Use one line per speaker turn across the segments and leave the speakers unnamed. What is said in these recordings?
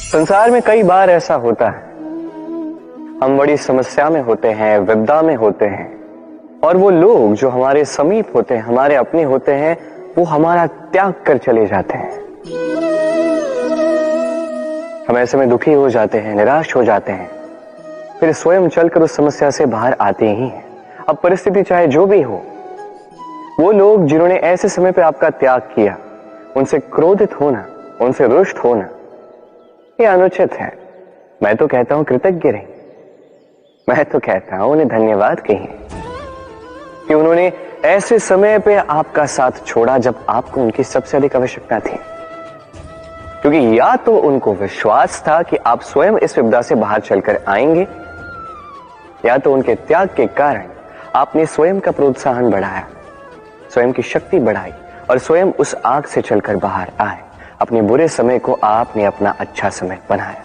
संसार में कई बार ऐसा होता है, हम बड़ी समस्या में होते हैं, विपदा में होते हैं, और वो लोग जो हमारे समीप होते हैं, हमारे अपने होते हैं, वो हमारा त्याग कर चले जाते हैं। हम ऐसे में दुखी हो जाते हैं, निराश हो जाते हैं, फिर स्वयं चलकर उस समस्या से बाहर आते ही हैं। अब परिस्थिति चाहे जो भी हो, वो लोग जिन्होंने ऐसे समय पे आपका त्याग किया, उनसे क्रोधित होना, उनसे रुष्ट होना, ये अनुचित है। मैं तो कहता हूं कृतज्ञ रहिए। मैं तो कहता हूं उन्हें धन्यवाद कहिए कि उन्होंने ऐसे समय पे आपका साथ छोड़ा जब आपको उनकी सबसे अधिक आवश्यकता थी। क्योंकि या तो उनको विश्वास था कि आप स्वयं इस विपदा से बाहर चलकर आएंगे, या तो उनके त्याग के कारण आपने स्वयं का प्रोत्साहन बढ़ाया, स्वयं की शक्ति बढ़ाई और स्वयं उस आग से चलकर बाहर आए। अपने बुरे समय को आपने अपना अच्छा समय बनाया।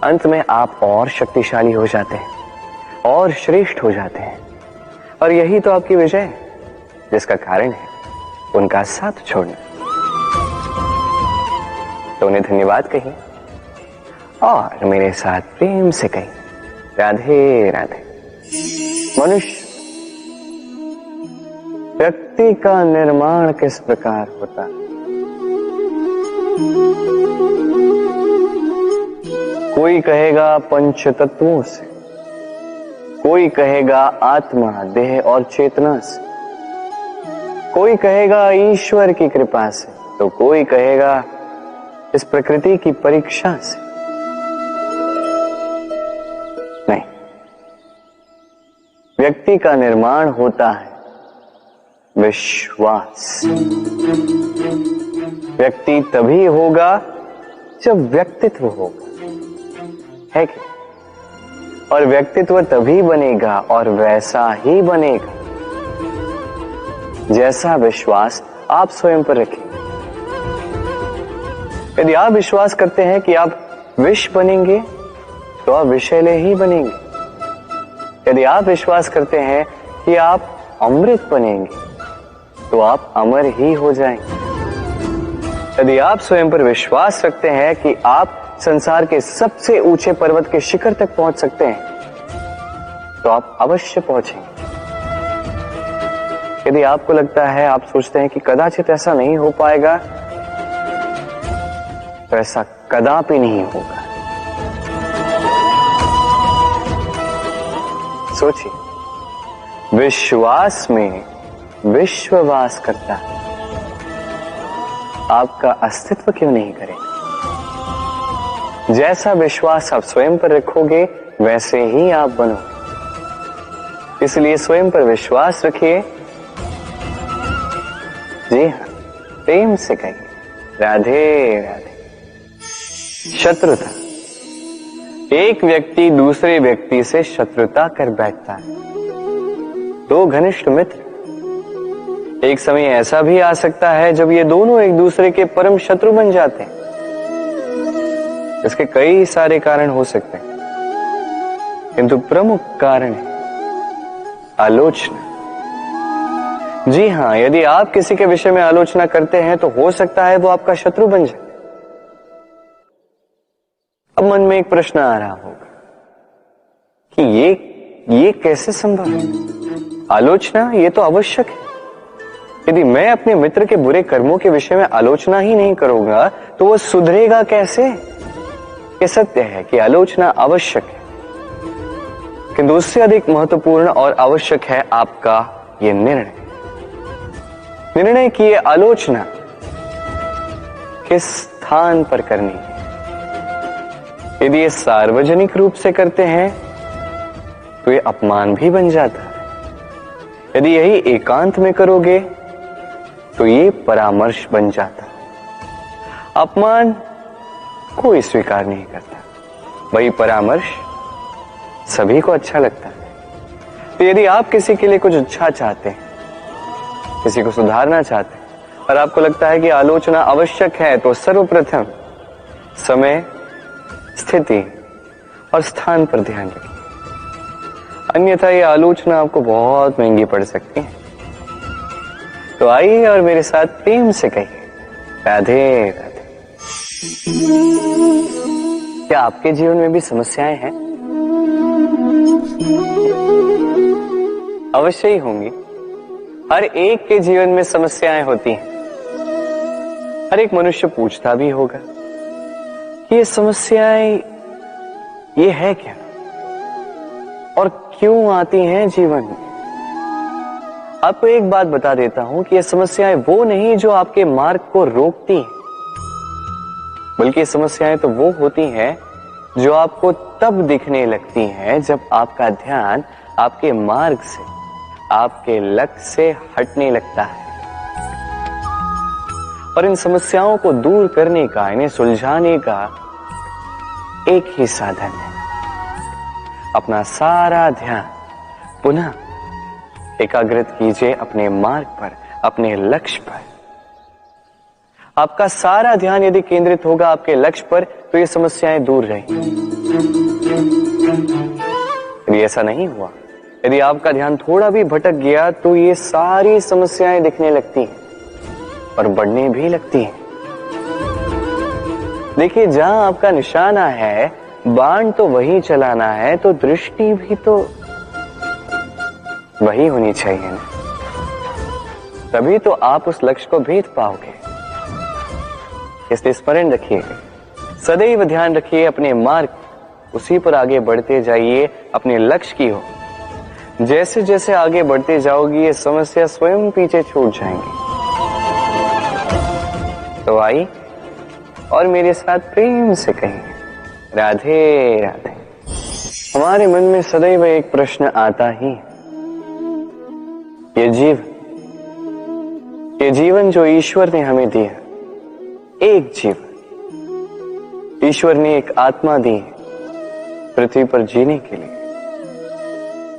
अंत में आप और शक्तिशाली हो जाते हैं और श्रेष्ठ हो जाते हैं, और यही तो आपकी विजय है, जिसका कारण है उनका साथ छोड़ना। तो उन्हें धन्यवाद कहिए और मेरे साथ प्रेम से कहिए, राधे राधे। मनुष्य व्यक्ति का निर्माण किस प्रकार होता है? कोई कहेगा पंच तत्वों से, कोई कहेगा आत्मा, देह और चेतना से, कोई कहेगा ईश्वर की कृपा से, तो कोई कहेगा इस प्रकृति की परीक्षा से। नहीं, व्यक्ति का निर्माण होता है विश्वास। व्यक्ति तभी होगा जब व्यक्तित्व होगा, है कि? और व्यक्तित्व तभी बनेगा और वैसा ही बनेगा जैसा विश्वास आप स्वयं पर रखें। यदि आप विश्वास करते हैं कि आप विष बनेंगे, तो आप विषैले ही बनेंगे। यदि आप विश्वास करते हैं कि आप अमृत बनेंगे, तो आप अमर ही हो जाएंगे। यदि आप स्वयं पर विश्वास रखते हैं कि आप संसार के सबसे ऊंचे पर्वत के शिखर तक पहुंच सकते हैं, तो आप अवश्य पहुंचेंगे। यदि आपको लगता है, आप सोचते हैं कि कदाचित ऐसा नहीं हो पाएगा, तो ऐसा कदापि नहीं होगा। सोचिए, विश्वास में विश्ववास करता है, आपका अस्तित्व क्यों नहीं करेगा? जैसा विश्वास आप स्वयं पर रखोगे, वैसे ही आप बनोगे। इसलिए स्वयं पर विश्वास रखिए। जी हाँ, प्रेम से कहिए, राधे राधे। शत्रुता, एक व्यक्ति दूसरे व्यक्ति से शत्रुता कर बैठता है। दो घनिष्ठ मित्र, एक समय ऐसा भी आ सकता है जब ये दोनों एक दूसरे के परम शत्रु बन जाते हैं। इसके कई सारे कारण हो सकते हैं, किंतु प्रमुख कारण है आलोचना। जी हां, यदि आप किसी के विषय में आलोचना करते हैं, तो हो सकता है वो आपका शत्रु बन जाए। अब मन में एक प्रश्न आ रहा होगा कि ये कैसे संभव है? आलोचना ये तो आवश्यक है। यदि मैं अपने मित्र के बुरे कर्मों के विषय में आलोचना ही नहीं करूंगा, तो वो सुधरेगा कैसे? ये सत्य है कि आलोचना आवश्यक है, किंतु उससे अधिक महत्वपूर्ण और आवश्यक है आपका ये निर्णय की ये आलोचना किस स्थान पर करनी है। यदि ये सार्वजनिक रूप से करते हैं, तो ये अपमान भी बन जाता है। यदि यही एकांत में करोगे, तो ये परामर्श बन जाता है। अपमान कोई स्वीकार नहीं करता, वही परामर्श सभी को अच्छा लगता है। तो यदि आप किसी के लिए कुछ अच्छा चाहते हैं, किसी को सुधारना चाहते हैं, और आपको लगता है कि आलोचना आवश्यक है, तो सर्वप्रथम समय, स्थिति और स्थान पर ध्यान रखिए। अन्यथा ये आलोचना आपको बहुत महंगी पड़ सकती है। तो आइए और मेरे साथ प्रेम से कहिए, राधे राधे। क्या आपके जीवन में भी समस्याएं हैं? अवश्य ही होंगी। हर एक के जीवन में समस्याएं होती हैं। हर एक मनुष्य पूछता भी होगा कि ये समस्याएं ये है क्या और क्यों आती हैं जीवन में। आपको एक बात बता देता हूं कि ये समस्याएं वो नहीं जो आपके मार्ग को रोकती हैं, बल्कि समस्याएं तो वो होती हैं जो आपको तब दिखने लगती हैं जब आपका ध्यान आपके मार्ग से, आपके लक्ष्य से हटने लगता है। और इन समस्याओं को दूर करने का, इन्हें सुलझाने का एक ही साधन है, अपना सारा ध्यान पुनः एकाग्रित कीजिए अपने मार्ग पर, अपने लक्ष्य पर। आपका सारा ध्यान यदि केंद्रित होगा आपके लक्ष्य पर तो ये समस्याएं दूर रहेंगी। यदि ऐसा नहीं हुआ, यदि आपका ध्यान थोड़ा भी भटक गया तो ये सारी समस्याएं दिखने लगती हैं और बढ़ने भी लगती हैं। देखिए, जहां आपका निशाना है, बाण तो वही चलाना है, तो दृष्टि भी तो वही होनी चाहिए ना। तभी तो आप उस लक्ष्य को भेद पाओगे। इसलिए स्मरण रखिए, सदैव ध्यान रखिए अपने मार्ग, उसी पर आगे बढ़ते जाइए अपने लक्ष्य की ओर। जैसे जैसे आगे बढ़ते जाओगी ये समस्या स्वयं पीछे छूट जाएंगी। तो आई और मेरे साथ प्रेम से कहिए, राधे राधे। हमारे मन में सदैव एक प्रश्न आता ही है, ये जीवन जो ईश्वर ने हमें दिया, एक जीवन ईश्वर ने एक आत्मा दी है पृथ्वी पर जीने के लिए।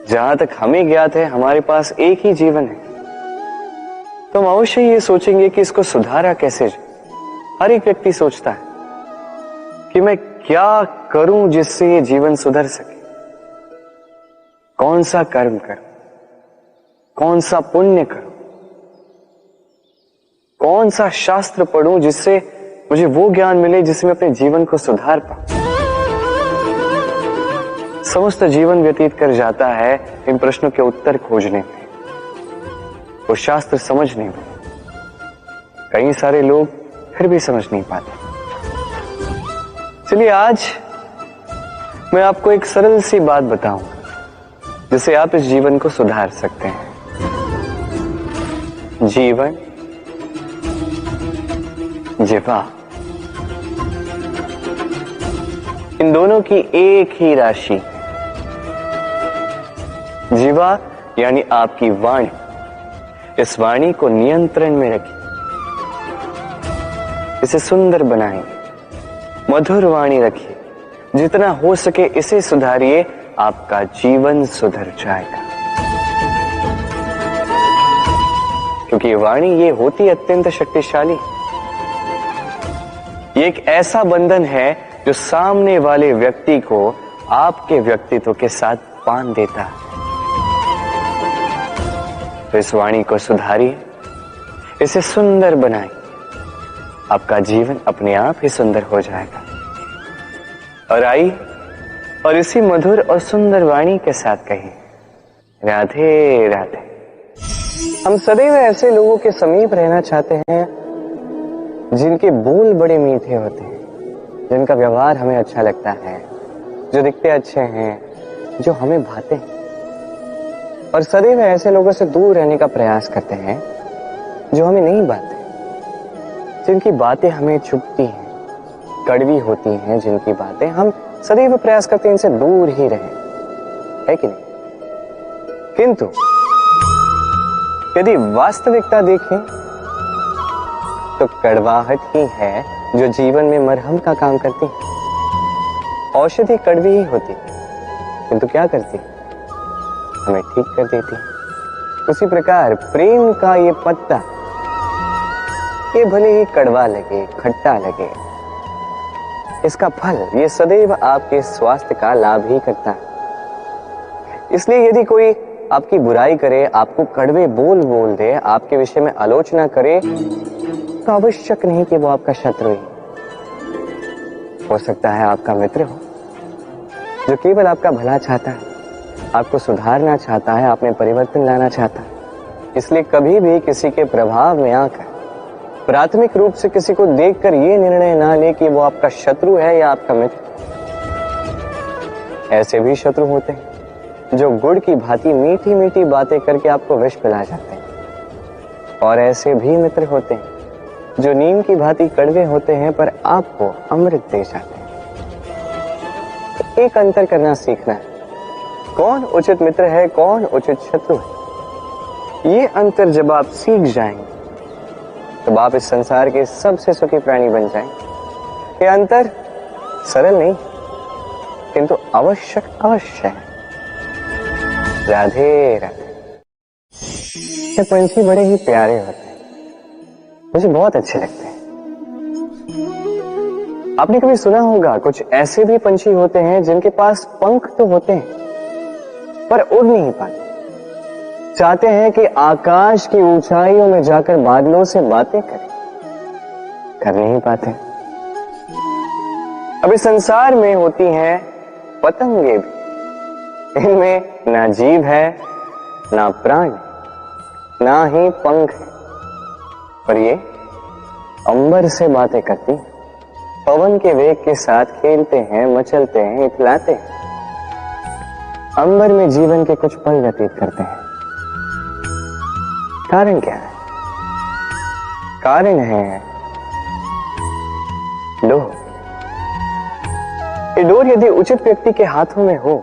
जहां तक हमें ज्ञात है हमारे पास एक ही जीवन है, तो हम अवश्य ये सोचेंगे कि इसको सुधारा कैसे जाए। हर एक व्यक्ति सोचता है कि मैं क्या करूं जिससे ये जीवन सुधर सके, कौन सा कर्म करूं, कौन सा पुण्य करूं, कौन सा शास्त्र पढ़ूं जिससे मुझे वो ज्ञान मिले जिससे मैं अपने जीवन को सुधार पाऊं। समस्त जीवन व्यतीत कर जाता है इन प्रश्नों के उत्तर खोजने में, वो शास्त्र समझने में। कई सारे लोग फिर भी समझ नहीं पाते। चलिए आज मैं आपको एक सरल सी बात बताऊंगा जिससे आप इस जीवन को सुधार सकते हैं। जीवन, जिह्वा, इन दोनों की एक ही राशि। जिह्वा यानी आपकी वाणी, इस वाणी को नियंत्रण में रखिए, इसे सुंदर बनाइए, मधुर वाणी रखिए, जितना हो सके इसे सुधारिए, आपका जीवन सुधर जाएगा। क्योंकि वाणी ये होती अत्यंत शक्तिशाली, ये एक ऐसा बंधन है जो सामने वाले व्यक्ति को आपके व्यक्तित्व के साथ बांध देता है। तो इस वाणी को सुधारिए, इसे सुंदर बनाइए, आपका जीवन अपने आप ही सुंदर हो जाएगा। और आइए और इसी मधुर और सुंदर वाणी के साथ कहिए, राधे राधे। हम सदैव ऐसे लोगों के समीप रहना चाहते हैं जिनके बोल बड़े मीठे होते हैं, जिनका व्यवहार हमें अच्छा लगता है, जो दिखते अच्छे हैं, जो हमें भाते हैं। और सदैव ऐसे लोगों से दूर रहने का प्रयास करते हैं जो हमें नहीं भाते, जिनकी बातें हमें चुभती हैं, कड़वी होती हैं, जिनकी बातें हम सदैव प्रयास करते हैं इनसे दूर ही रहें, है कि नहीं? किंतु यदि वास्तविकता देखें तो कड़वाहट ही है जो जीवन में मरहम का काम करती है। औषधि कड़वी ही होती है, किंतु क्या करती है? हमें ठीक कर देती है। उसी प्रकार प्रेम का ये पत्ता, ये भले ही कड़वा लगे, खट्टा लगे, इसका फल ये सदैव आपके स्वास्थ्य का लाभ ही करता है। इसलिए यदि कोई आपकी बुराई करे, आपको कड़वे बोल बोल दे, आपके विषय में आलोचना करे, तो आवश्यक नहीं कि वो आपका शत्रु है। हो सकता है आपका मित्र हो, जो केवल आपका भला चाहता है, आपको सुधारना चाहता है, आप में परिवर्तन लाना चाहता है। इसलिए कभी भी किसी के प्रभाव में आकर प्राथमिक रूप से किसी को देखकर यह निर्णय ना ले कि वो आपका शत्रु है या आपका मित्र। ऐसे भी शत्रु होते हैं जो गुड़ की भांति मीठी मीठी बातें करके आपको विष पिला जाते हैं, और ऐसे भी मित्र होते हैं जो नीम की भांति कड़वे होते हैं पर आपको अमृत दे जाते हैं। तो एक अंतर करना सीखना है, कौन उचित मित्र है, कौन उचित शत्रु है। ये अंतर जब आप सीख जाएंगे तब आप इस संसार के सबसे सुखी प्राणी बन जाएंगे। ये अंतर सरल नहीं किंतु आवश्यक अवश्य है। राधे राधे। ये पंछी बड़े ही प्यारे होते हैं, मुझे बहुत अच्छे लगते हैं। आपने कभी सुना होगा कुछ ऐसे भी पंछी होते हैं जिनके पास पंख तो होते हैं पर उड़ नहीं पाते, चाहते हैं कि आकाश की ऊंचाइयों में जाकर बादलों से बातें करें, कर नहीं पाते। अभी संसार में होती हैं पतंगे भी, इनमें ना जीव है, ना प्राण, ना ही पंख है, पर ये अंबर से बातें करती हैं, पवन के वेग के साथ खेलते हैं, मचलते हैं, इतलाते हैं, अंबर में जीवन के कुछ पल व्यतीत करते हैं। कारण क्या है? कारण है डोर। ये डोर यदि उचित व्यक्ति के हाथों में हो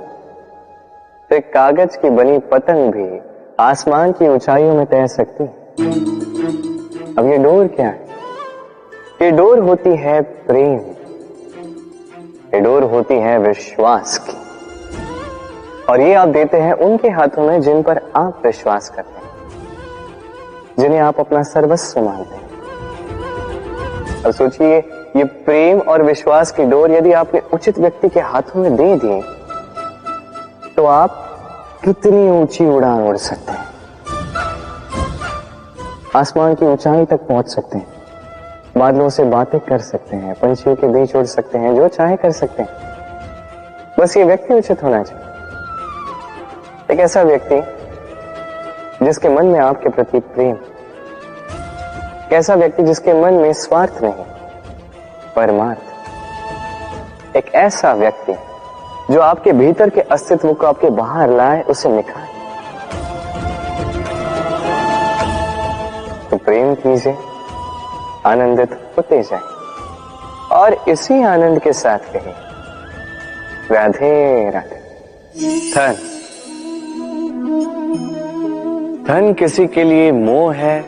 तो एक कागज की बनी पतंग भी आसमान की ऊंचाइयों में तैर सकती है। अब ये डोर क्या है? ये डोर होती है प्रेम, ये डोर होती है विश्वास की, और ये आप देते हैं उनके हाथों में जिन पर आप विश्वास करते हैं, जिन्हें आप अपना सर्वस्व मानते हैं। और सोचिए, ये प्रेम और विश्वास की डोर यदि आपने उचित व्यक्ति के हाथों में दे दी तो आप कितनी ऊंची उड़ान उड़ सकते हैं, आसमान की ऊंचाई तक पहुंच सकते हैं, बादलों से बातें कर सकते हैं, पंछियों के बीच उड़ सकते हैं, जो चाहे कर सकते हैं। बस ये व्यक्ति उचित होना चाहिए, एक ऐसा व्यक्ति जिसके मन में आपके प्रति प्रेम, एक ऐसा व्यक्ति जिसके मन में स्वार्थ नहीं परमार्थ, एक ऐसा व्यक्ति जो आपके भीतर के अस्तित्व को आपके बाहर लाए, उसे निखारे। तो प्रेम कीजिए, आनंदित होते जाए, और इसी आनंद के साथ कहिए राधे राधे। धन, धन किसी के लिए मोह है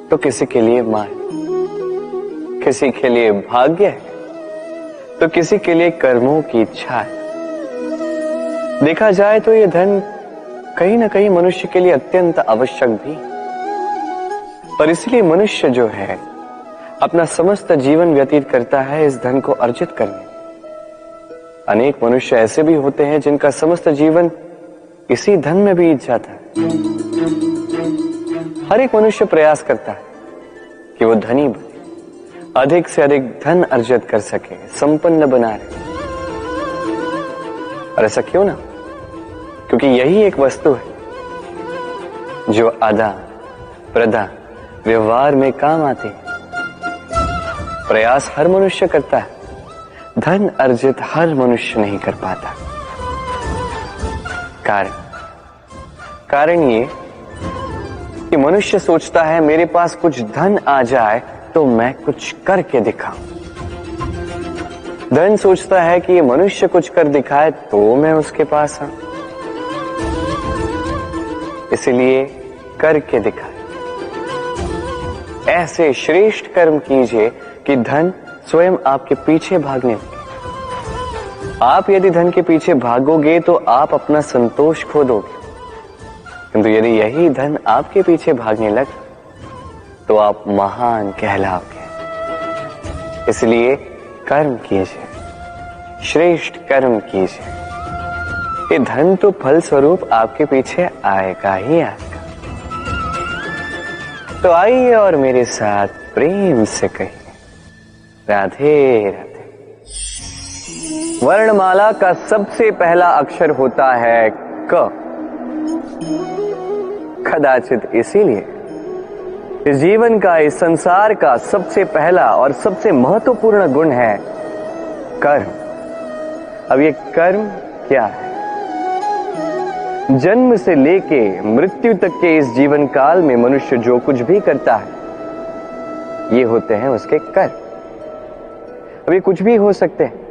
तो किसी के लिए मान, किसी के लिए भाग्य है तो किसी के लिए कर्मों की इच्छा है। देखा जाए तो ये धन कहीं ना कहीं मनुष्य के लिए अत्यंत आवश्यक भी, और इसलिए मनुष्य जो है अपना समस्त जीवन व्यतीत करता है इस धन को अर्जित करने। अनेक मनुष्य ऐसे भी होते हैं जिनका समस्त जीवन इसी धन में बीत जाता है। हर एक मनुष्य प्रयास करता है कि वो धनी बने, अधिक से अधिक धन अर्जित कर सके, संपन्न बना रहे। और ऐसा क्यों ना? क्योंकि यही एक वस्तु है जो आदान प्रदान व्यवहार में काम आती है। प्रयास हर मनुष्य करता है, धन अर्जित हर मनुष्य नहीं कर पाता। कारण ये कि मनुष्य सोचता है मेरे पास कुछ धन आ जाए तो मैं कुछ करके दिखाऊं। धन सोचता है कि ये मनुष्य कुछ कर दिखाए तो मैं उसके पास आऊं। इसलिए करके दिखाए, ऐसे श्रेष्ठ कर्म कीजिए कि धन स्वयं आपके पीछे भागने लगे। आप यदि धन के पीछे भागोगे तो आप अपना संतोष खो दोगे, किंतु यदि यही धन आपके पीछे भागने लगे तो आप महान कहलाओगे। इसलिए कर्म कीजिए, श्रेष्ठ कर्म कीजिए। ये धन तो फल स्वरूप आपके पीछे आएगा ही आएगा। तो आइए और मेरे साथ प्रेम से कहिए राधे राधे। वर्णमाला का सबसे पहला अक्षर होता है क। कदाचित इसीलिए इस जीवन का, इस संसार का सबसे पहला और सबसे महत्वपूर्ण गुण है कर्म। अब ये कर्म क्या है? जन्म से लेके मृत्यु तक के इस जीवन काल में मनुष्य जो कुछ भी करता है ये होते हैं उसके कर्म। अब ये कुछ भी हो सकते हैं,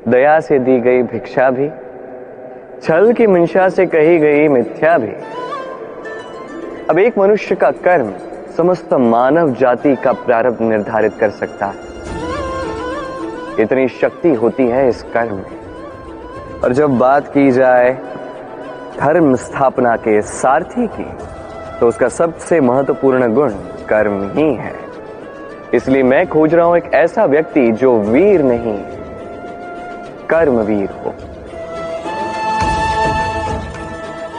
दया से दी गई भिक्षा भी, छल की मंशा से कही गई मिथ्या भी। अब एक मनुष्य का कर्म समस्त मानव जाति का प्रारब्ध निर्धारित कर सकता है। इतनी शक्ति होती है इस कर्म में। और जब बात की जाए धर्म स्थापना के सारथी की, तो उसका सबसे महत्वपूर्ण गुण कर्म ही है। इसलिए मैं खोज रहा हूं एक ऐसा व्यक्ति जो वीर नहीं, कर्मवीर हो।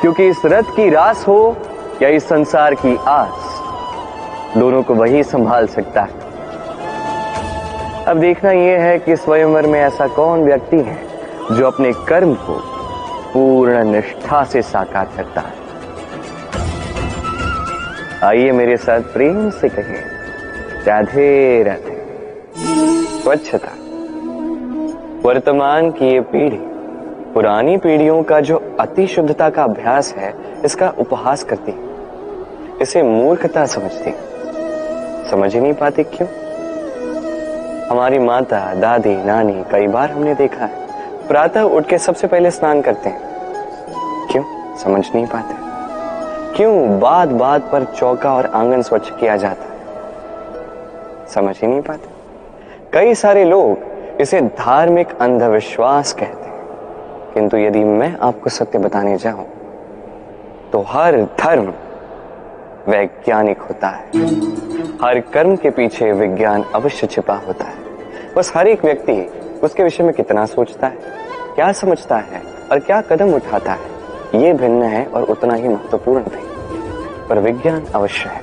क्योंकि इस रथ की रास हो या इस संसार की आस, दोनों को वही संभाल सकता है। अब देखना यह है कि स्वयंवर में ऐसा कौन व्यक्ति है जो अपने कर्म को पूर्ण निष्ठा से साकार करता है। आइए मेरे साथ प्रेम से कहें, राधे राधे। स्वच्छता वर्तमान की ये पीढ़ी पुरानी पीढ़ियों का जो अति शुद्धता का अभ्यास है इसका उपहास करती है, इसे मूर्खता समझती, समझ ही नहीं पाती। क्यों? हमारी माता, दादी, नानी कई बार हमने देखा है प्रातः उठ के सबसे पहले स्नान करते हैं। क्यों? समझ नहीं पाते। क्यों बात बात पर चौका और आंगन स्वच्छ किया जाता है? समझ ही नहीं पाते। कई सारे लोग इसे धार्मिक अंधविश्वास कहते हैं, किंतु यदि मैं आपको सत्य बताने जाऊं तो हर धर्म वैज्ञानिक होता है। हर कर्म के पीछे विज्ञान अवश्य छिपा होता है। बस हर एक व्यक्ति उसके विषय में कितना सोचता है, क्या समझता है और क्या कदम उठाता है, ये भिन्न है और उतना ही महत्वपूर्ण भी। पर विज्ञान अवश्य है।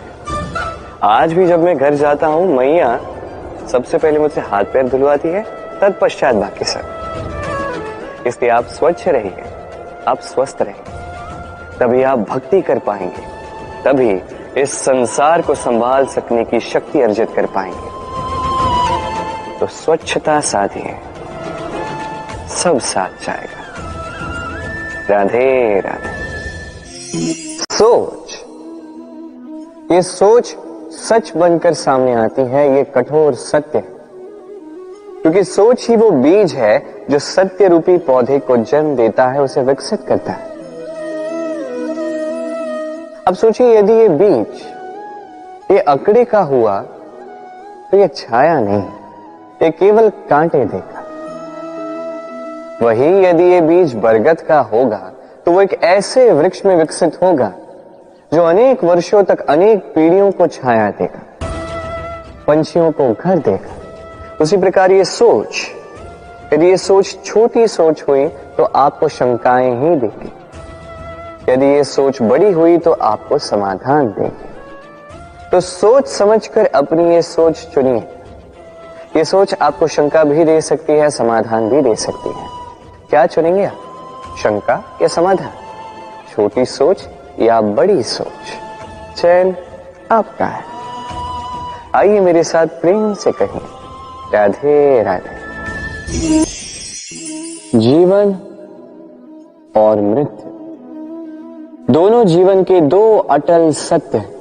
आज भी जब मैं घर जाता हूं, मैया सबसे पहले मुझसे हाथ पैर धुलवाती है, तत्पश्चात बाकी सब। इसलिए आप स्वच्छ रहिए, आप स्वस्थ रहिए, तभी आप भक्ति कर पाएंगे, तभी इस संसार को संभाल सकने की शक्ति अर्जित कर पाएंगे। तो स्वच्छता साधिए, सब साथ जाएगा। राधे राधे। सोच, ये सोच सच बनकर सामने आती है, ये कठोर सत्य है। क्योंकि सोच ही वो बीज है जो सत्य रूपी पौधे को जन्म देता है, उसे विकसित करता है। अब सोचिए, यदि ये बीज ये अकड़े का हुआ तो ये छाया नहीं, ये केवल कांटे देगा। वही यदि ये बीज बरगद का होगा तो वो एक ऐसे वृक्ष में विकसित होगा जो अनेक वर्षों तक अनेक पीढ़ियों को छाया देगा, पंछियों को घर देगा। उसी प्रकार ये सोच, यदि ये सोच छोटी सोच हुई तो आपको शंकाएं ही देगी। यदि ये सोच बड़ी हुई तो आपको समाधान देगी। तो सोच समझकर अपनी ये सोच चुनिए। ये सोच आपको शंका भी दे सकती है, समाधान भी दे सकती है। क्या चुनेंगे आप, शंका या समाधान? छोटी सोच या बड़ी सोच? चयन आपका है। आइए मेरे साथ प्रेम से कहें, राधे राधे। जीवन और मृत्यु दोनों जीवन के दो अटल सत्य हैं।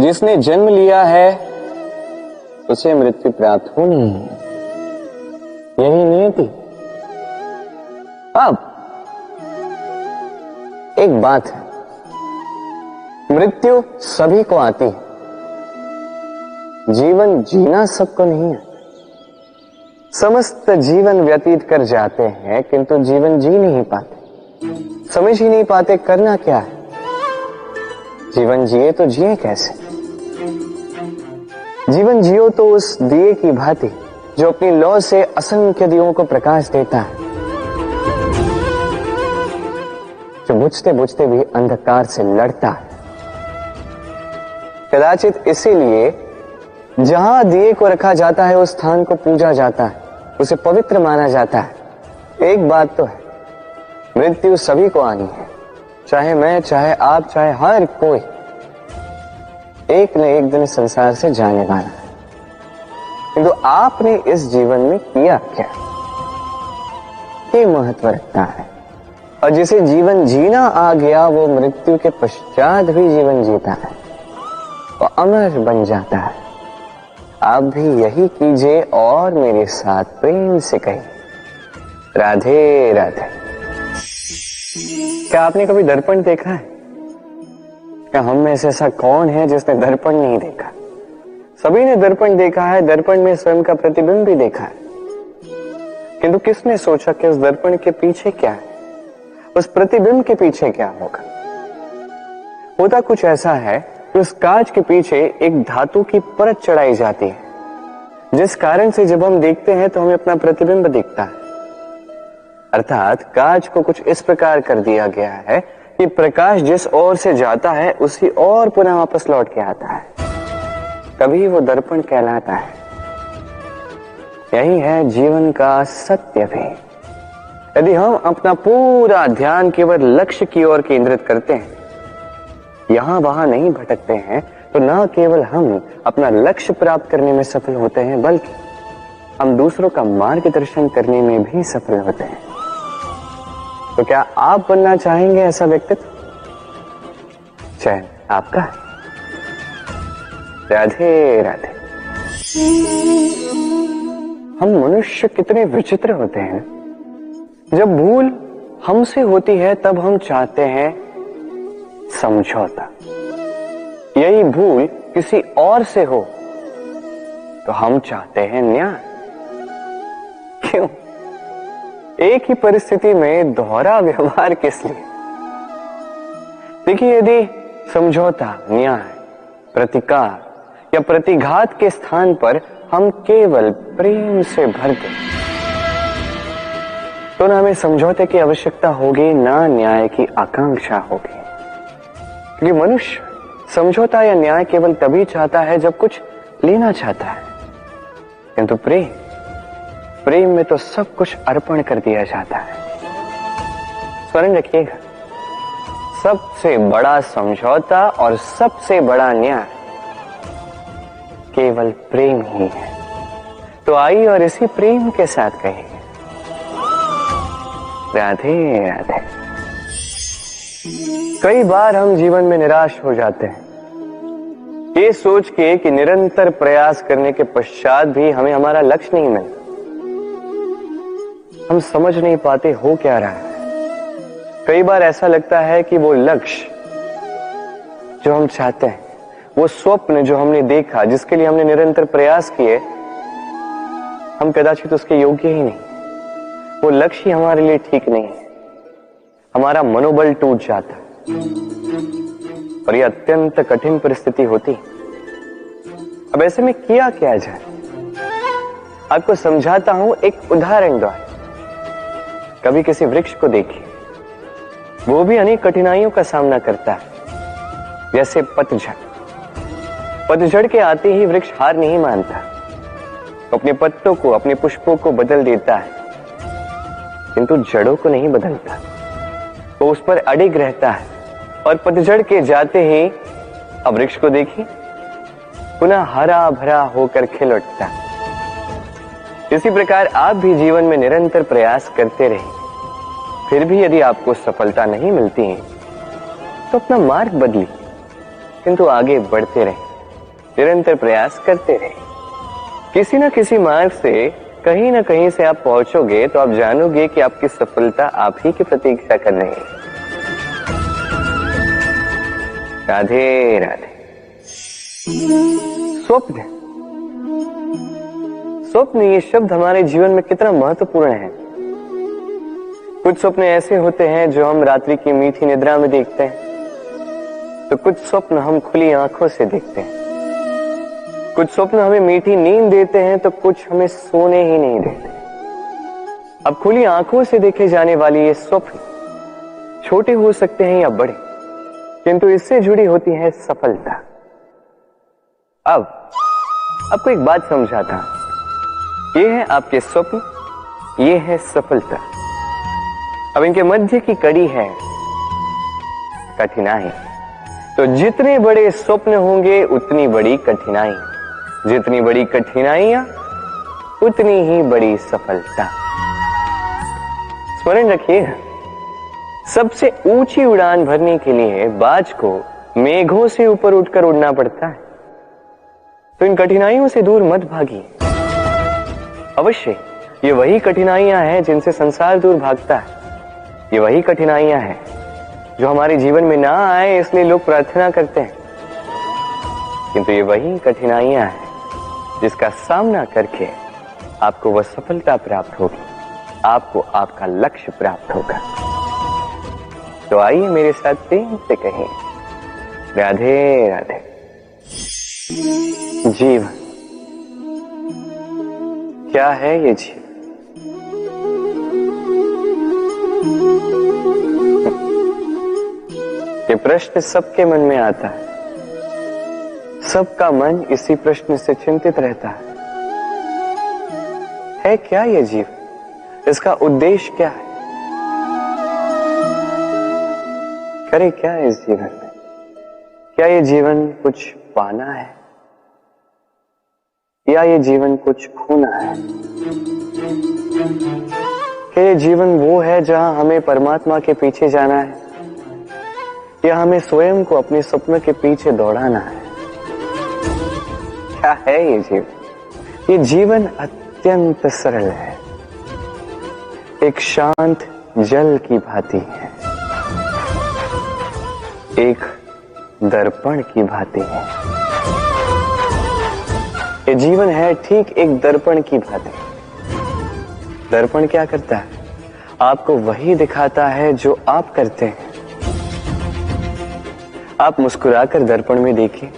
जिसने जन्म लिया है उसे मृत्यु प्राप्त होनी है, यही नियति। अब एक बात है, मृत्यु सभी को आती है, जीवन जीना सबको नहीं है। समस्त जीवन व्यतीत कर जाते हैं किंतु जीवन जी नहीं पाते, समझ ही नहीं पाते करना क्या है। जीवन जिए तो जिए कैसे? जीवन जियो तो उस दिए की भांति जो अपनी लौ से असंख्य दियों को प्रकाश देता है, जो बुझते बुझते भी अंधकार से लड़ता है। कदाचित इसीलिए जहां दिए को रखा जाता है उस स्थान को पूजा जाता है, उसे पवित्र माना जाता है। एक बात तो है, मृत्यु सभी को आनी है, चाहे मैं, चाहे आप, चाहे हर कोई एक न एक दिन संसार से जाने वाला है। किंतु आपने इस जीवन में किया क्या, ये महत्व रखता है। और जिसे जीवन जीना आ गया वो मृत्यु के पश्चात भी जीवन जीता है, वो अमर बन जाता है। आप भी यही कीजिए और मेरे साथ प्रेम से कहिए, राधे राधे। क्या आपने कभी दर्पण देखा है? क्या हम में से ऐसा कौन है जिसने दर्पण नहीं देखा? सभी ने दर्पण देखा है, दर्पण में स्वयं का प्रतिबिंब भी देखा है। किंतु किसने सोचा कि उस दर्पण के पीछे क्या है, उस प्रतिबिंब के पीछे क्या होगा? होता कुछ ऐसा है कि उस कांच के पीछे एक धातु की परत चढ़ाई जाती है, जिस कारण से जब हम देखते हैं तो हमें अपना प्रतिबिंब दिखता है। अर्थात कांच को कुछ इस प्रकार कर दिया गया है कि प्रकाश जिस ओर से जाता है उसी ओर पुनः वापस लौट के आता है, कभी वो दर्पण कहलाता है। यही है जीवन का सत्य भी। यदि हम अपना पूरा ध्यान केवल लक्ष्य की ओर केंद्रित करते हैं, यहां वहां नहीं भटकते हैं, तो न केवल हम अपना लक्ष्य प्राप्त करने में सफल होते हैं, बल्कि हम दूसरों का मार्गदर्शन करने में भी सफल होते हैं। तो क्या आप बनना चाहेंगे ऐसा व्यक्तित्व? चयन आपका है। राधे राधे। हम मनुष्य कितने विचित्र होते हैं। जब भूल हमसे होती है तब हम चाहते हैं समझौता। यही भूल किसी और से हो तो हम चाहते हैं न्याय। क्यों? एक ही परिस्थिति में दोहरा व्यवहार किस लिए? देखिए, यदि समझौता, न्याय, प्रतिकार या प्रतिघात के स्थान पर हम केवल प्रेम से भर दें, तो ना हमें समझौते की आवश्यकता होगी, ना न्याय की आकांक्षा होगी। क्योंकि मनुष्य समझौता या न्याय केवल तभी चाहता है जब कुछ लेना चाहता है, किंतु प्रेम में तो सब कुछ अर्पण कर दिया जाता है। स्मरण रखिएगा, सबसे बड़ा समझौता और सबसे बड़ा न्याय केवल प्रेम ही है। तो आइए और इसी प्रेम के साथ कहिए, राधे राधे। कई बार हम जीवन में निराश हो जाते हैं, ये सोच के कि निरंतर प्रयास करने के पश्चात भी हमें हमारा लक्ष्य नहीं मिलता। हम समझ नहीं पाते हो क्या रहा है। कई बार ऐसा लगता है कि वो लक्ष्य जो हम चाहते हैं, वो स्वप्न जो हमने देखा, जिसके लिए हमने निरंतर प्रयास किए, हम कदाचित उसके योग्य ही नहीं। वो लक्ष्य ही हमारे लिए ठीक नहीं है। हमारा मनोबल टूट जाता है और ये अत्यंत कठिन परिस्थिति होती है। अब ऐसे में किया क्या जाए? आपको समझाता हूं एक उदाहरण द्वारा। कभी किसी वृक्ष को देखिए, वो भी अनेक कठिनाइयों का सामना करता है, जैसे पतझड़। पतझड़ के आते ही वृक्ष हार नहीं मानता, अपने पत्तों को, अपने पुष्पों को बदल देता है, किंतु जड़ों को नहीं बदलता। वो उस पर अडिग रहता है और पतझड़ के जाते ही अब वृक्ष को देखिए, पुनः हरा भरा होकर खिल उठता है। इसी प्रकार आप भी जीवन में निरंतर प्रयास करते रहे, फिर भी यदि आपको सफलता नहीं मिलती है तो अपना मार्ग बदलिए, किंतु आगे बढ़ते रहे, निरंतर प्रयास करते रहे। किसी न किसी मार्ग से, कहीं ना कहीं से आप पहुंचोगे तो आप जानोगे कि आपकी सफलता आप ही की प्रतीक्षा कर रही है। राधे राधे। स्वप्न ये शब्द हमारे जीवन में कितना महत्वपूर्ण है। कुछ स्वप्न ऐसे होते हैं जो हम रात्रि की मीठी निद्रा में देखते हैं, तो कुछ स्वप्न हम खुली आंखों से देखते हैं। कुछ स्वप्न हमें मीठी नींद देते हैं, तो कुछ हमें सोने ही नहीं देते। अब खुली आंखों से देखे जाने वाली ये स्वप्न छोटे हो सकते हैं या बड़े, किंतु इससे जुड़ी होती है सफलता। अब आपको एक बात समझाता हूं। ये है आपके स्वप्न, ये है सफलता। अब इनके मध्य की कड़ी है कठिनाई। तो जितने बड़े स्वप्न होंगे उतनी बड़ी कठिनाई, जितनी बड़ी कठिनाइयां उतनी ही बड़ी सफलता। स्मरण रखिए, सबसे ऊंची उड़ान भरने के लिए बाज को मेघों से ऊपर उठकर उड़ना पड़ता है। तो इन कठिनाइयों से दूर मत भागिए। अवश्य ये वही कठिनाइयां हैं जिनसे संसार दूर भागता है। ये वही कठिनाइयां हैं जो हमारे जीवन में ना आए इसलिए लोग प्रार्थना करते हैं, किंतु ये वही कठिनाइयां हैं जिसका सामना करके आपको वह सफलता प्राप्त होगी, आपको आपका लक्ष्य प्राप्त होगा। तो आइए मेरे साथ प्रेम से कहें, राधे राधे। जीवन क्या है ये जीवन? ये प्रश्न सबके मन में आता है। सबका मन इसी प्रश्न से चिंतित रहता है क्या ये जीवन? इसका उद्देश्य क्या है? करे क्या इस जीवन में? क्या ये जीवन कुछ पाना है या ये जीवन कुछ खोना है? क्या ये जीवन वो है जहां हमें परमात्मा के पीछे जाना है या हमें स्वयं को अपने स्वप्न के पीछे दौड़ाना है? क्या है ये जीवन? ये जीवन अत्यंत सरल है, एक शांत जल की भांति है, एक दर्पण की भांति है। ये जीवन है ठीक एक दर्पण की भांति। दर्पण क्या करता है? आपको वही दिखाता है जो आप करते हैं। आप मुस्कुराकर दर्पण में देखिए,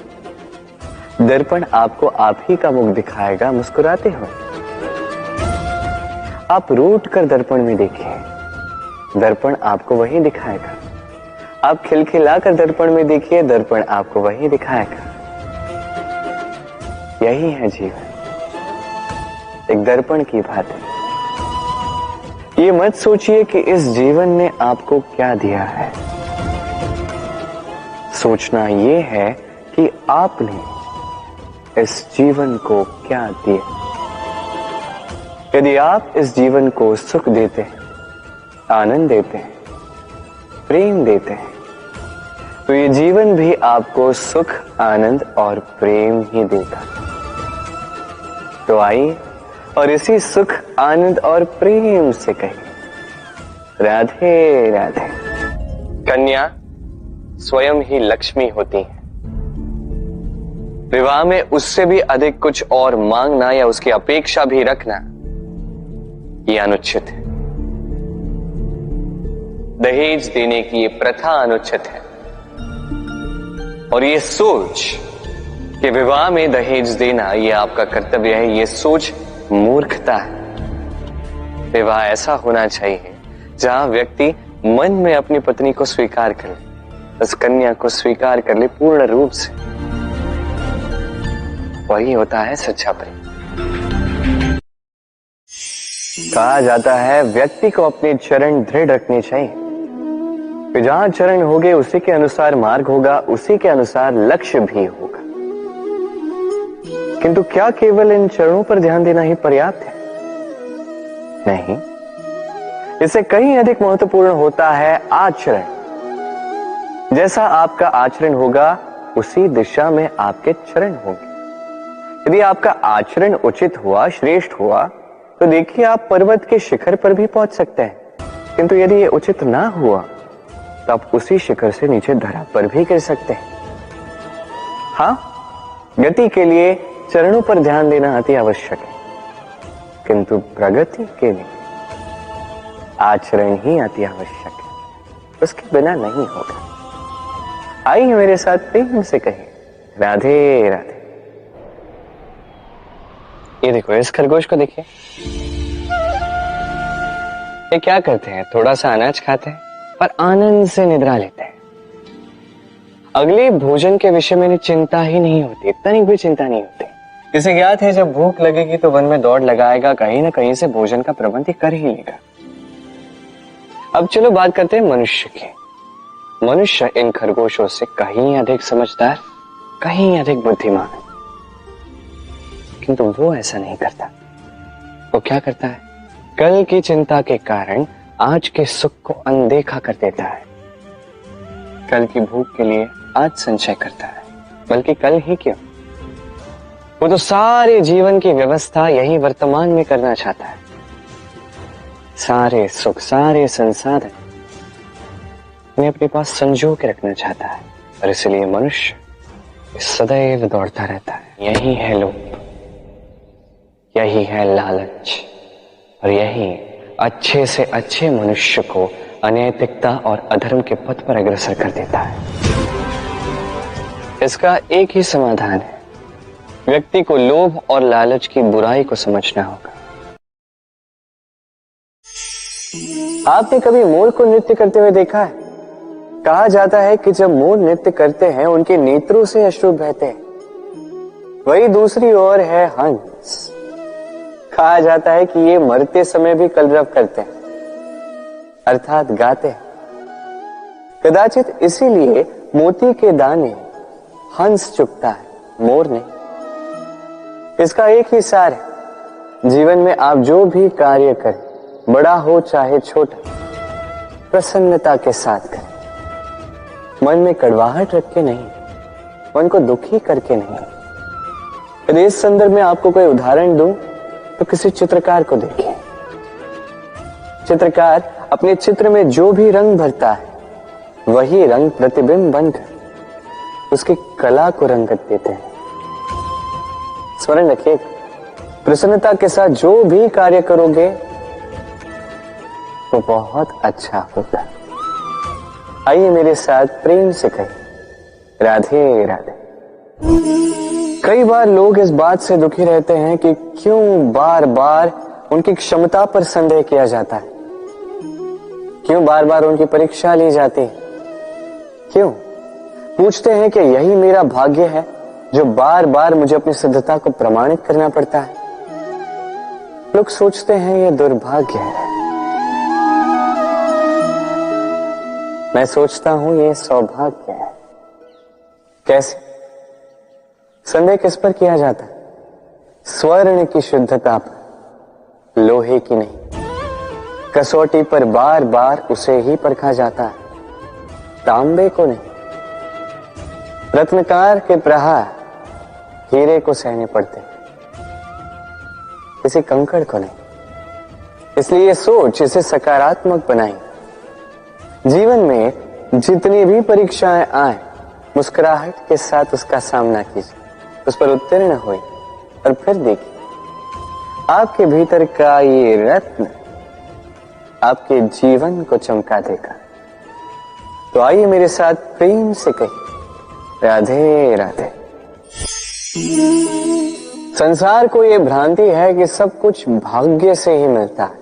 दर्पण आपको आप ही का मुख दिखाएगा मुस्कुराते हो। आप रूठ कर दर्पण में देखिए, दर्पण आपको वही दिखाएगा। आप खिलखिलाकर दर्पण में देखिए, दर्पण आपको वही दिखाएगा। यही है जीवन, एक दर्पण की भांति। ये मत सोचिए कि इस जीवन ने आपको क्या दिया है। सोचना ये है कि आपने इस जीवन को क्या दिया। यदि आप इस जीवन को सुख देते हैं, आनंद देते हैं, प्रेम देते हैं, तो ये जीवन भी आपको सुख, आनंद और प्रेम ही देगा। तो आइए और इसी सुख, आनंद और प्रेम से कहिए, राधे राधे। कन्या स्वयं ही लक्ष्मी होती है। विवाह में उससे भी अधिक कुछ और मांगना या उसकी अपेक्षा भी रखना ये अनुचित है। दहेज देने की ये प्रथा अनुचित है। और ये सोच कि विवाह में दहेज देना ये आपका कर्तव्य है, ये सोच मूर्खता है। विवाह ऐसा होना चाहिए जहां व्यक्ति मन में अपनी पत्नी को स्वीकार कर ले, उस कन्या को स्वीकार कर ले पूर्ण रूप से। वही होता है सच्चा प्रेम। कहा जाता है व्यक्ति को अपने चरण दृढ़ रखने चाहिए, कि जहां चरण होंगे उसी के अनुसार मार्ग होगा, उसी के अनुसार लक्ष्य भी होगा। किंतु क्या केवल इन चरणों पर ध्यान देना ही पर्याप्त है? नहीं, इससे कहीं अधिक महत्वपूर्ण होता है आचरण। जैसा आपका आचरण होगा उसी दिशा में आपके चरण होंगे। यदि आपका आचरण उचित हुआ, श्रेष्ठ हुआ, तो देखिए आप पर्वत के शिखर पर भी पहुंच सकते हैं। किंतु यदि ये उचित ना हुआ तो आप उसी शिखर से नीचे धरा पर भी गिर सकते हैं। हाँ, गति के लिए चरणों पर ध्यान देना अति आवश्यक है, किंतु प्रगति के लिए आचरण ही अति आवश्यक है, उसके बिना नहीं होगा। आइए मेरे साथ प्रेम से कहें, राधे राधे। ये देखो, इस खरगोश को देखिए, ये क्या करते हैं? थोड़ा सा अनाज खाते हैं पर आनंद से निद्रा लेते हैं। अगले भोजन के विषय में चिंता ही नहीं होती, तनिक भी चिंता नहीं होती। इसे ज्ञात है जब भूख लगेगी तो वन में दौड़ लगाएगा, कहीं ना कहीं से भोजन का प्रबंध ही कर ही लेगा। अब चलो बात करते हैं मनुष्य की। मनुष्य इन खरगोशों से कहीं अधिक समझदार, कहीं अधिक बुद्धिमान है, किंतु वो ऐसा नहीं करता। वो क्या करता है? कल की चिंता के कारण आज के सुख को अनदेखा कर देता है। कल की भूख के लिए आज संचय करता है, बल्कि कल ही क्यों, वो तो सारे जीवन की व्यवस्था यही वर्तमान में करना चाहता है। सारे सुख, सारे संसाधन उन्हें अपने पास संजो के रखना चाहता है, और इसलिए मनुष्य सदैव दौड़ता रहता है। यही है लोभ, यही है लालच, और यही अच्छे से अच्छे मनुष्य को अनैतिकता और अधर्म के पथ पर अग्रसर कर देता है। इसका एक ही समाधान है, व्यक्ति को लोभ और लालच की बुराई को समझना होगा। आपने कभी मोर को नृत्य करते हुए देखा है? कहा जाता है कि जब मोर नृत्य करते हैं उनके नेत्रों से अश्रु बहते हैं। वही दूसरी ओर है हंस। कहा जाता है कि ये मरते समय भी कलरव करते हैं, अर्थात गाते हैं। कदाचित इसीलिए मोती के दाने हंस चुगता है, मोर नहीं। इसका एक ही सार है, जीवन में आप जो भी कार्य करें, बड़ा हो चाहे छोटा, प्रसन्नता के साथ करें। मन में कड़वाहट रख के नहीं, मन को दुखी करके नहीं। यदि इस संदर्भ में आपको कोई उदाहरण दूं तो किसी चित्रकार को देखिए। चित्रकार अपने चित्र में जो भी रंग भरता है, वही रंग प्रतिबिंब बनकर उसकी कला को रंगत देते हैं। स्मरण रखिए, प्रसन्नता के साथ जो भी कार्य करोगे वो बहुत अच्छा होगा। आइए मेरे साथ प्रेम से कहें, राधे राधे। कई बार लोग इस बात से दुखी रहते हैं कि क्यों बार बार उनकी क्षमता पर संदेह किया जाता है, क्यों बार बार उनकी परीक्षा ली जाती है, क्यों पूछते हैं कि यही मेरा भाग्य है जो बार बार मुझे अपनी सिद्धता को प्रमाणित करना पड़ता है। लोग सोचते हैं यह दुर्भाग्य है, मैं सोचता हूं यह सौभाग्य है। कैसे? संदेह किस पर किया जाता है? स्वर्ण की शुद्धता पर, लोहे की नहीं। कसौटी पर बार बार उसे ही परखा जाता है, तांबे को नहीं। रत्नकार के प्रहार हीरे को सहने पड़ते, किसी कंकड़ को नहीं। इसलिए सोच इसे सकारात्मक बनाई। जीवन में जितनी भी परीक्षाएं आए, मुस्कुराहट के साथ उसका सामना कीजिए, उस पर उत्तीर्ण हुए, और फिर देखिए आपके भीतर का ये रत्न आपके जीवन को चमका देगा। तो आइए मेरे साथ प्रेम से कहिए, राधे राधे। संसार को यह भ्रांति है कि सब कुछ भाग्य से ही मिलता है,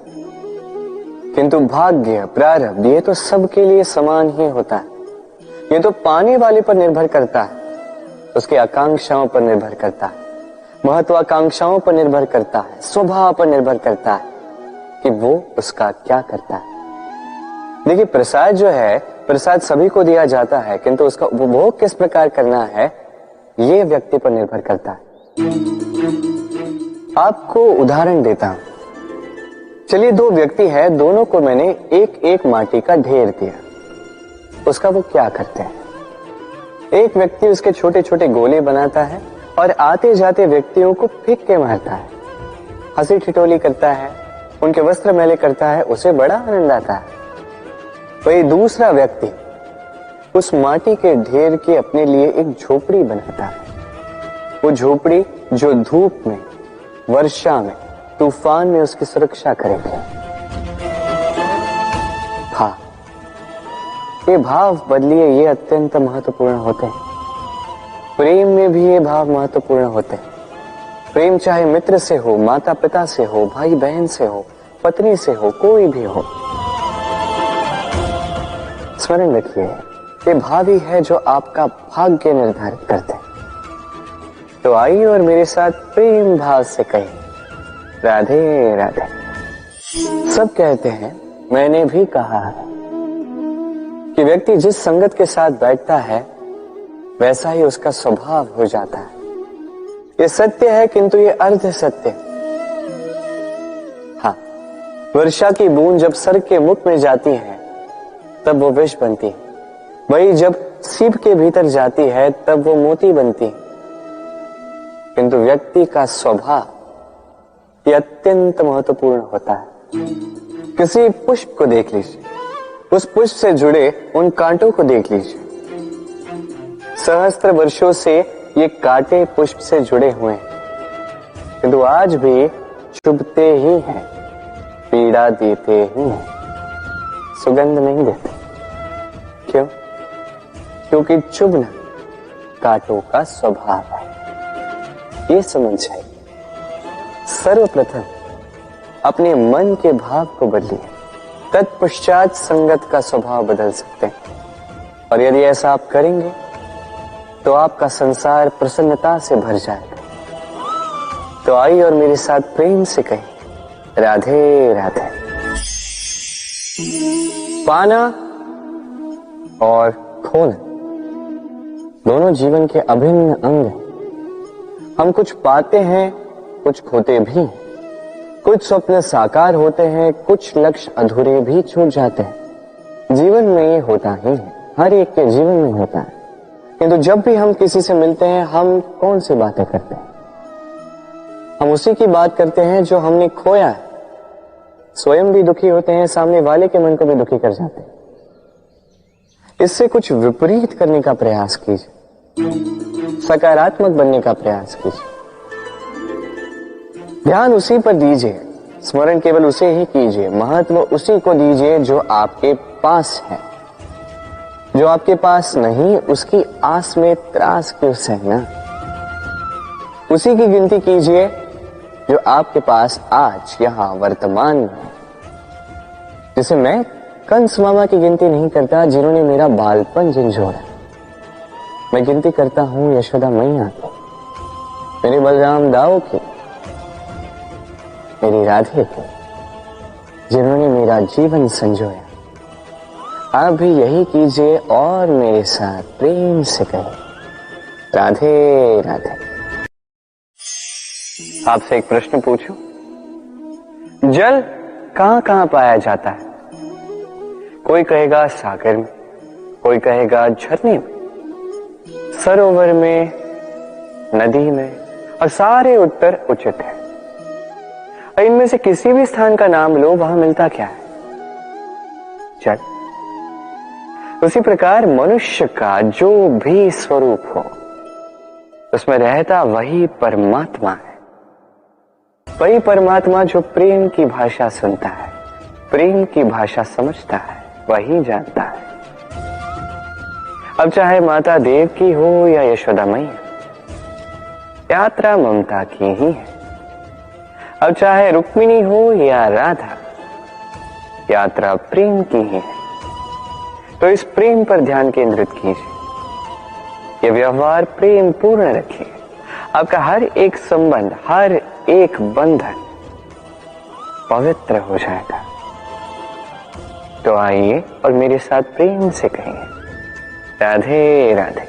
किंतु भाग्य, प्रारब्ध, ये तो सबके लिए समान ही होता है। ये तो पाने वाले पर निर्भर करता है, उसकी आकांक्षाओं पर निर्भर करता है, महत्वाकांक्षाओं पर निर्भर करता है, स्वभाव पर निर्भर करता है कि वो उसका क्या करता है। देखिए, प्रसाद जो है, प्रसाद सभी को दिया जाता है, किंतु उसका उपभोग किस प्रकार करना है ये व्यक्ति पर निर्भर करता है। आपको उदाहरण देता हूं। चलिए, दो व्यक्ति है, दोनों को मैंने एक एक माटी का ढेर दिया। उसका वो क्या करते हैं? एक व्यक्ति उसके छोटे छोटे गोले बनाता है और आते जाते व्यक्तियों को फेंक के मारता है, हंसी ठिठोली करता है, उनके वस्त्र मैले करता है, उसे बड़ा आनंद आता है। वही दूसरा व्यक्ति उस माटी के ढेर की अपने लिए एक झोपड़ी बनाता है। वो झोपड़ी जो धूप में, वर्षा में, तूफान में उसकी सुरक्षा करेगी। हाँ, ये भाव बदलिए, ये अत्यंत महत्वपूर्ण होते हैं। प्रेम में भी ये भाव महत्वपूर्ण होते हैं। प्रेम चाहे मित्र से हो, माता पिता से हो, भाई बहन से हो, पत्नी से हो, कोई भी हो। स्मरण रखिए, ये भाव ही है जो आपका भाग्य निर्धारित करते हैं। तो आइए और मेरे साथ प्रेम भाव से कहिए, राधे राधे। सब कहते हैं, मैंने भी कहा है कि व्यक्ति जिस संगत के साथ बैठता है वैसा ही उसका स्वभाव हो जाता है। ये सत्य है, किंतु ये अर्ध सत्य। हाँ, वर्षा की बूंद जब सर के मुख में जाती है तब वो विष बनती है, वही जब सीप के भीतर जाती है तब वो मोती बनती है। किंतु व्यक्ति का स्वभाव ये अत्यंत महत्वपूर्ण होता है। किसी पुष्प को देख लीजिए, उस पुष्प से जुड़े उन कांटों को देख लीजिए। सहस्त्र वर्षों से ये कांटे पुष्प से जुड़े हुए हैं, किंतु आज भी चुभते ही हैं, पीड़ा देते ही हैं, सुगंध नहीं देते। क्यों? क्योंकि चुभना कांटों का स्वभाव है। ये समझ है। सर्वप्रथम अपने मन के भाव को बदलिए, तत्पश्चात संगत का स्वभाव बदल सकते हैं। और यदि ऐसा आप करेंगे तो आपका संसार प्रसन्नता से भर जाएगा। तो आइए और मेरे साथ प्रेम से कहें, राधे राधे। पाना और खोना दोनों जीवन के अभिन्न अंग हैं। हम कुछ पाते हैं, कुछ खोते भी हैं। कुछ स्वप्न साकार होते हैं, कुछ लक्ष्य अधूरे भी छूट जाते हैं। जीवन में ये होता ही है, हर एक के जीवन में होता है। किंतु जब भी हम किसी से मिलते हैं, हम कौन सी बातें करते हैं? हम उसी की बात करते हैं जो हमने खोया है। स्वयं भी दुखी होते हैं, सामने वाले के मन को भी दुखी कर जाते हैं। इससे कुछ विपरीत करने का प्रयास कीजिए, सकारात्मक बनने का प्रयास कीजिए। ध्यान उसी पर दीजिए, स्मरण केवल उसे ही कीजिए, महत्व उसी को दीजिए जो आपके पास है। जो आपके पास नहीं, उसकी आस में त्रास क्यों सहना? उसी की गिनती कीजिए जो आपके पास आज यहां वर्तमान में है। जैसे मैं कंस मामा की गिनती नहीं करता जिन्होंने मेरा बालपन झंझोड़ा। मैं गिनती करता हूं यशोदा मैया की, मेरे बलराम दाऊ की, मेरी राधे की, जिन्होंने मेरा जीवन संजोया। आप भी यही कीजिए और मेरे साथ प्रेम से कहें, राधे राधे। आपसे एक प्रश्न पूछूं? जल कहां कहां पाया जाता है? कोई कहेगा सागर में, कोई कहेगा झरने में, सरोवर में, नदी में, और सारे उत्तर उचित है। इनमें से किसी भी स्थान का नाम लो, वहां मिलता क्या है? जल। उसी प्रकार मनुष्य का जो भी स्वरूप हो, उसमें रहता वही परमात्मा है। वही परमात्मा जो प्रेम की भाषा सुनता है, प्रेम की भाषा समझता है, वही जानता है। अब चाहे माता देव की हो या यशोदा मैया, यात्रा ममता की ही है। अब चाहे रुक्मिणी हो या राधा, यात्रा प्रेम की ही है। तो इस प्रेम पर ध्यान केंद्रित कीजिए। यह व्यवहार प्रेम पूर्ण रखिए। आपका हर एक संबंध, हर एक बंधन पवित्र हो जाएगा। तो आइए और मेरे साथ प्रेम से कहें, राधे राधे।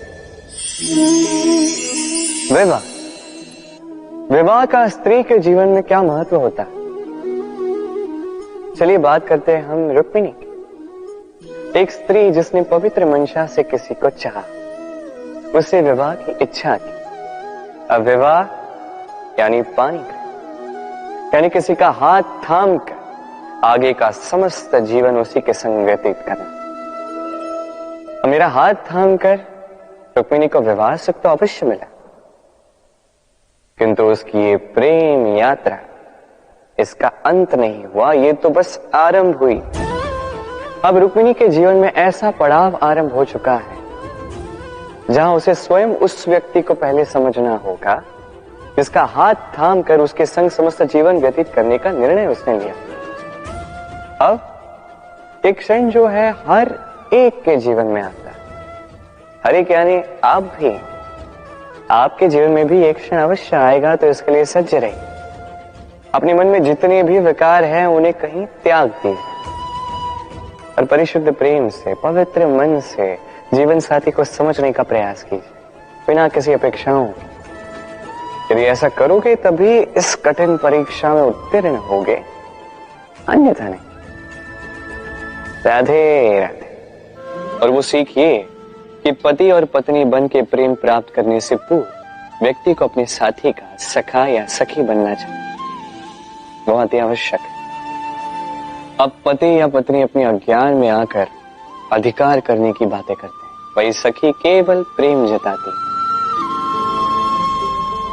विवाह, विवाह का स्त्री के जीवन में क्या महत्व होता है? चलिए बात करते हैं हम रुक्मिणी की। एक स्त्री जिसने पवित्र मंशा से किसी को चाहा, उससे विवाह की इच्छा की। अब विवाह यानी पानी का, यानी किसी का हाथ थाम कर आगे का समस्त जीवन उसी के संग व्यतीत करना। मेरा हाथ थाम कर रुक्मिणी को विवाह सुख तो अवश्य मिला, किंतु उसकी ये प्रेम यात्रा, इसका अंत नहीं हुआ, ये तो बस आरंभ हुई। अब रुक्मिणी के जीवन में ऐसा पड़ाव आरंभ हो चुका है जहां उसे स्वयं उस व्यक्ति को पहले समझना होगा जिसका हाथ थाम कर उसके संग समस्त जीवन व्यतीत करने का निर्णय उसने लिया। अब एक क्षण जो है हर एक के जीवन में आता है, हर एक यानी आप भी, आपके जीवन में भी एक क्षण अवश्य आएगा, तो इसके लिए सज्ज रहिए। अपने मन में जितने भी विकार हैं उन्हें कहीं त्याग दीजिए और परिशुद्ध प्रेम से, पवित्र मन से जीवन साथी को समझने का प्रयास कीजिए, बिना किसी अपेक्षाओं के। यदि ऐसा करोगे तभी इस कठिन परीक्षा में उत्तीर्ण होगे, अन्यथा नहीं। राधे राधे। और वो सीखिए कि पति और पत्नी बन के प्रेम प्राप्त करने से पूर्व व्यक्ति को अपने साथी का सखा या सखी बनना चाहिए, बहुत ही आवश्यक है। अब पति या पत्नी अपने अज्ञान में आकर अधिकार करने की बातें करते हैं, वही सखी केवल प्रेम जताती है।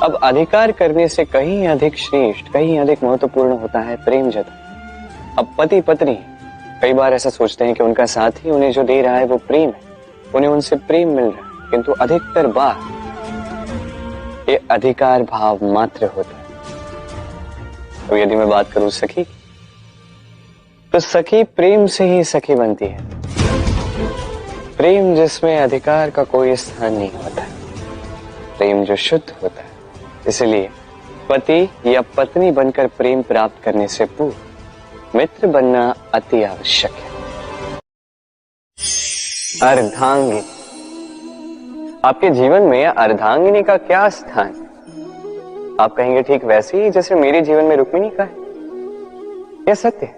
अब अधिकार करने से कहीं अधिक श्रेष्ठ, कहीं अधिक महत्वपूर्ण होता है प्रेम जताना। अब पति पत्नी कई बार ऐसा सोचते हैं कि उनका साथी उन्हें जो दे रहा है वो प्रेम है, उन्हें उनसे प्रेम मिल रहा है, किंतु अधिकतर बार ये अधिकार भाव मात्र होता है। तो यदि मैं बात करूं सखी, तो सखी प्रेम से ही सखी बनती है। प्रेम जिसमें अधिकार का कोई स्थान नहीं होता, प्रेम जो शुद्ध होता है। इसलिए पति या पत्नी बनकर प्रेम प्राप्त करने से पूर्व मित्र बनना अति आवश्यक है। अर्धांगिनी। आपके जीवन में अर्धांगिनी का क्या स्थान? आप कहेंगे ठीक वैसे ही जैसे मेरे जीवन में रुक्मिणी का है। यह सत्य है,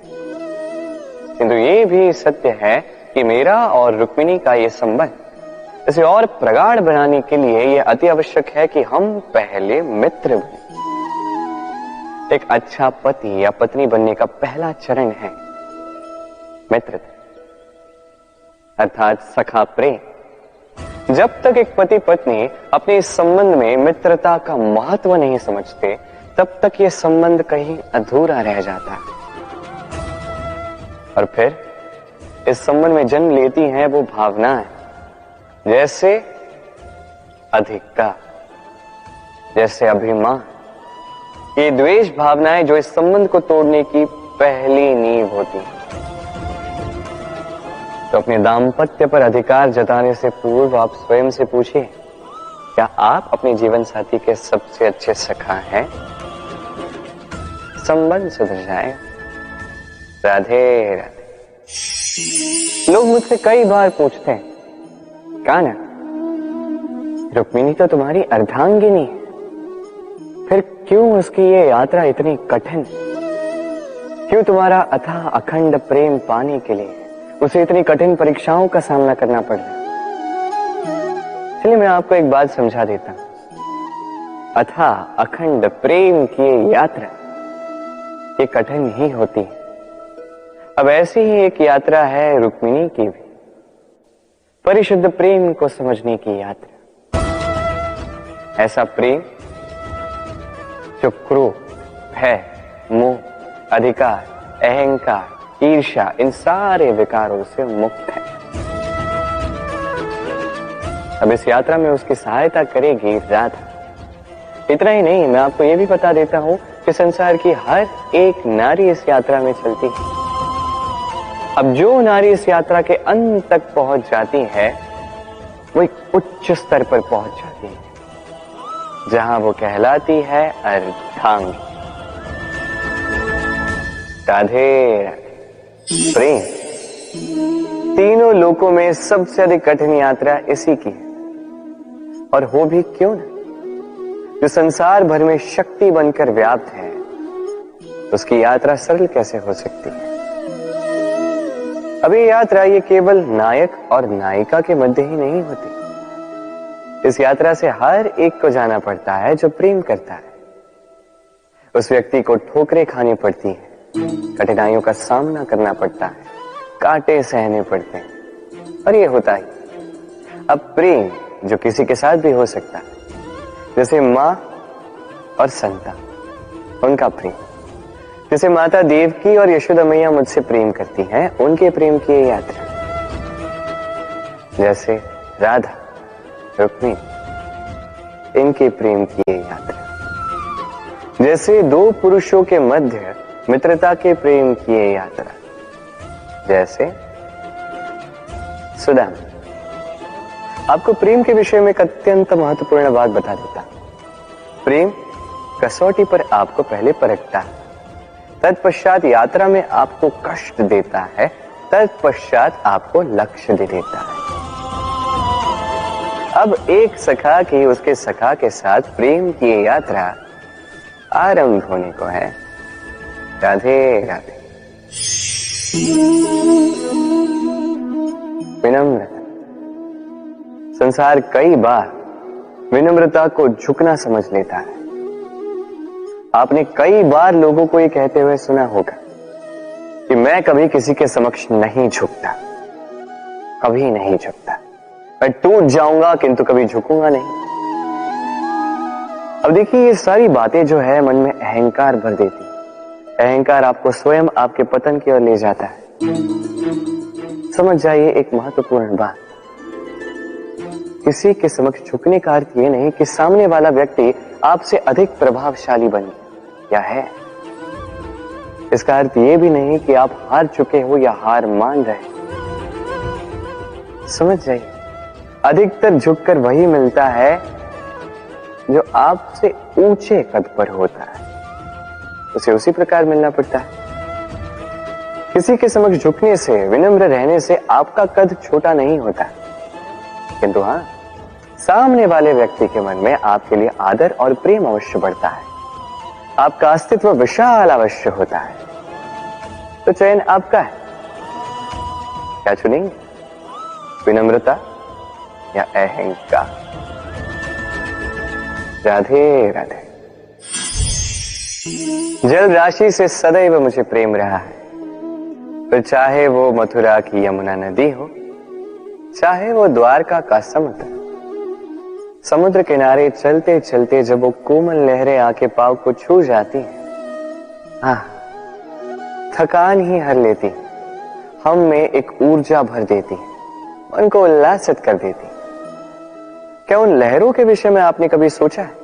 किंतु ये भी सत्य है कि मेरा और रुक्मिणी का यह संबंध इसे और प्रगाढ़ बनाने के लिए यह अति आवश्यक है कि हम पहले मित्र बने। एक अच्छा पति या पत्नी बनने का पहला चरण है मित्रता, अर्थात सखा प्रेम। जब तक एक पति पत्नी अपने इस संबंध में मित्रता का महत्व नहीं समझते, तब तक यह संबंध कहीं अधूरा रह जाता है। और फिर इस संबंध में जन्म लेती हैं वो भावनाएं, जैसे अधिकार, जैसे अभिमान। ये द्वेष भावनाएं जो इस संबंध को तोड़ने की पहली नींव होती है। तो अपने दाम्पत्य पर अधिकार जताने से पूर्व आप स्वयं से पूछिए, क्या आप अपने जीवन साथी के सबसे अच्छे सखा हैं? संबंध सुधर जाएगा। राधे राधे। लोग मुझसे कई बार पूछते हैं, कान्हा, रुक्मिणी तो तुम्हारी अर्धांगिनी है, फिर क्यों उसकी ये यात्रा इतनी कठिन? क्यों तुम्हारा अथाह अखंड प्रेम पाने के लिए उसे इतनी कठिन परीक्षाओं का सामना करना पड़ रहा? चलिए मैं आपको एक बात समझा देता हूं। अथाह अखंड प्रेम की ये यात्रा ये कठिन ही होती है। अब ऐसी ही एक यात्रा है रुक्मिणी की भी, परिशुद्ध प्रेम को समझने की यात्रा। ऐसा प्रेम जो क्रोध, भय, मोह, अधिकार, अहंकार, ईर्ष्या, इन सारे विकारों से मुक्त है। अब इस यात्रा में उसकी सहायता करेगी राधा। इतना ही नहीं, मैं आपको यह भी बता देता हूं कि संसार की हर एक नारी इस यात्रा में चलती है। अब जो नारी इस यात्रा के अंत तक पहुंच जाती है, वो एक उच्च स्तर पर पहुंच जाती है, जहां वो कहलाती है अर्धांगिनी। राधे राधे। प्रेम तीनों लोकों में सबसे अधिक कठिन यात्रा इसी की है, और हो भी क्यों ना, जो संसार भर में शक्ति बनकर व्याप्त है, उसकी यात्रा सरल कैसे हो सकती है? अभी यात्रा ये केवल नायक और नायिका के मध्य ही नहीं होती। इस यात्रा से हर एक को जाना पड़ता है जो प्रेम करता है। उस व्यक्ति को ठोकरें खानी पड़ती हैं, कठिनाइयों का सामना करना पड़ता है, कांटे सहने पड़ते हैं, और ये होता ही। अब प्रेम जो किसी के साथ भी हो सकता है, जैसे माँ और संतान, उनका प्रेम, जैसे माता देवकी और यशोदा मैया मुझसे प्रेम करती हैं, उनके प्रेम की ये यात्रा, जैसे राधा, रुक्मिणी, इनके प्रेम की ये यात्रा, जैसे दो पुरुषों के मध्य मित्रता के प्रेम की ये यात्रा, जैसे सुदामा। आपको प्रेम के विषय में एक अत्यंत महत्वपूर्ण बात बता देता। प्रेम कसौटी पर आपको पहले परखता है, तत्पश्चात यात्रा में आपको कष्ट देता है, तत्पश्चात आपको लक्ष्य दे देता है। अब एक सखा की उसके सखा के साथ प्रेम की यात्रा आरंभ होने को है। राधे राधे। विनम्रता। संसार कई बार विनम्रता को झुकना समझ लेता है। आपने कई बार लोगों को ये कहते हुए सुना होगा कि मैं कभी किसी के समक्ष नहीं झुकता, कभी नहीं झुकता, मैं टूट जाऊंगा किंतु कभी झुकूंगा नहीं। अब देखिए, ये सारी बातें जो है मन में अहंकार भर देती है। अहंकार आपको स्वयं आपके पतन की ओर ले जाता है। समझ जाइए एक महत्वपूर्ण बात, किसी के समक्ष झुकने का अर्थ ये नहीं कि सामने वाला व्यक्ति आपसे अधिक प्रभावशाली बने या है। इसका अर्थ ये भी नहीं कि आप हार चुके हो या हार मान रहे। समझ जाइए, अधिकतर झुककर वही मिलता है जो आपसे ऊंचे कद पर होता है, उसे उसी प्रकार मिलना पड़ता है। किसी के समक्ष झुकने से, विनम्र रहने से आपका कद छोटा नहीं होता, किंतु हाँ, सामने वाले व्यक्ति के मन में आपके लिए आदर और प्रेम अवश्य बढ़ता है, आपका अस्तित्व विशाल अवश्य होता है। तो चयन आपका है, क्या चुनेंगे, विनम्रता या अहंकार? राधे राधे। जल राशि से सदैव मुझे प्रेम रहा है, फिर चाहे वो मथुरा की यमुना नदी हो, चाहे वो द्वारका का समुद्र। समुद्र किनारे चलते चलते जब वो कोमल लहरें आके पांव को छू जाती हैं, हाँ, थकान ही हर लेती, हम में एक ऊर्जा भर देती, मन को उल्लासित कर देती। क्या उन लहरों के विषय में आपने कभी सोचा है?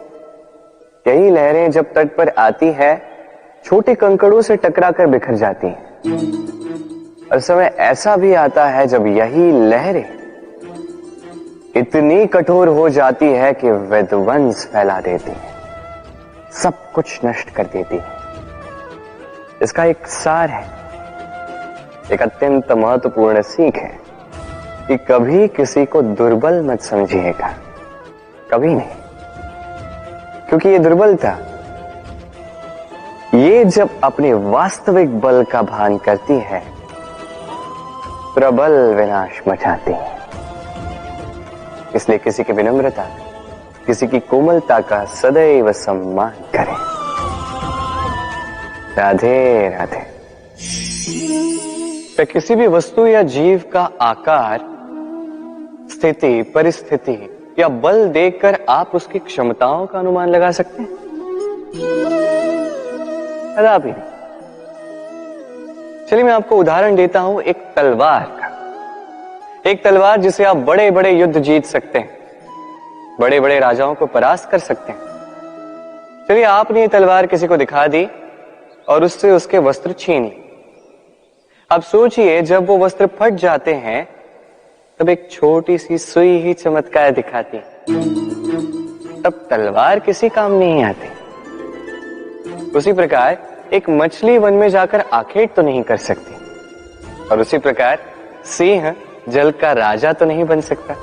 यही लहरें जब तट पर आती है, छोटे कंकड़ों से टकराकर बिखर जाती हैं। और समय ऐसा भी आता है जब यही लहरें इतनी कठोर हो जाती है कि विध्वंस फैला देती है, सब कुछ नष्ट कर देती है। इसका एक सार है, एक अत्यंत महत्वपूर्ण सीख है कि कभी किसी को दुर्बल मत समझिएगा, कभी नहीं, क्योंकि ये दुर्बलता, ये जब अपने वास्तविक बल का भान करती है, प्रबल विनाश मचाती है। इसलिए किसी की विनम्रता, किसी की कोमलता का सदैव सम्मान करें। राधे राधे। तो किसी भी वस्तु या जीव का आकार, स्थिति, परिस्थिति या बल देखकर आप उसकी क्षमताओं का अनुमान लगा सकते हैं? कदापि नहीं। चलिए मैं आपको उदाहरण देता हूं एक तलवार का। एक तलवार जिसे आप बड़े बड़े युद्ध जीत सकते हैं, बड़े बड़े राजाओं को परास्त कर सकते हैं। चलिए आपने ये तलवार किसी को दिखा दी और उससे उसके वस्त्र छीन लिए। अब सोचिए, जब वो वस्त्र फट जाते हैं तब एक छोटी सी सुई ही चमत्कार दिखाती, तब तलवार किसी काम नहीं आती। उसी प्रकार एक मछली वन में जाकर आखेट तो नहीं कर सकती, और उसी प्रकार सिंह जल का राजा तो नहीं बन सकता।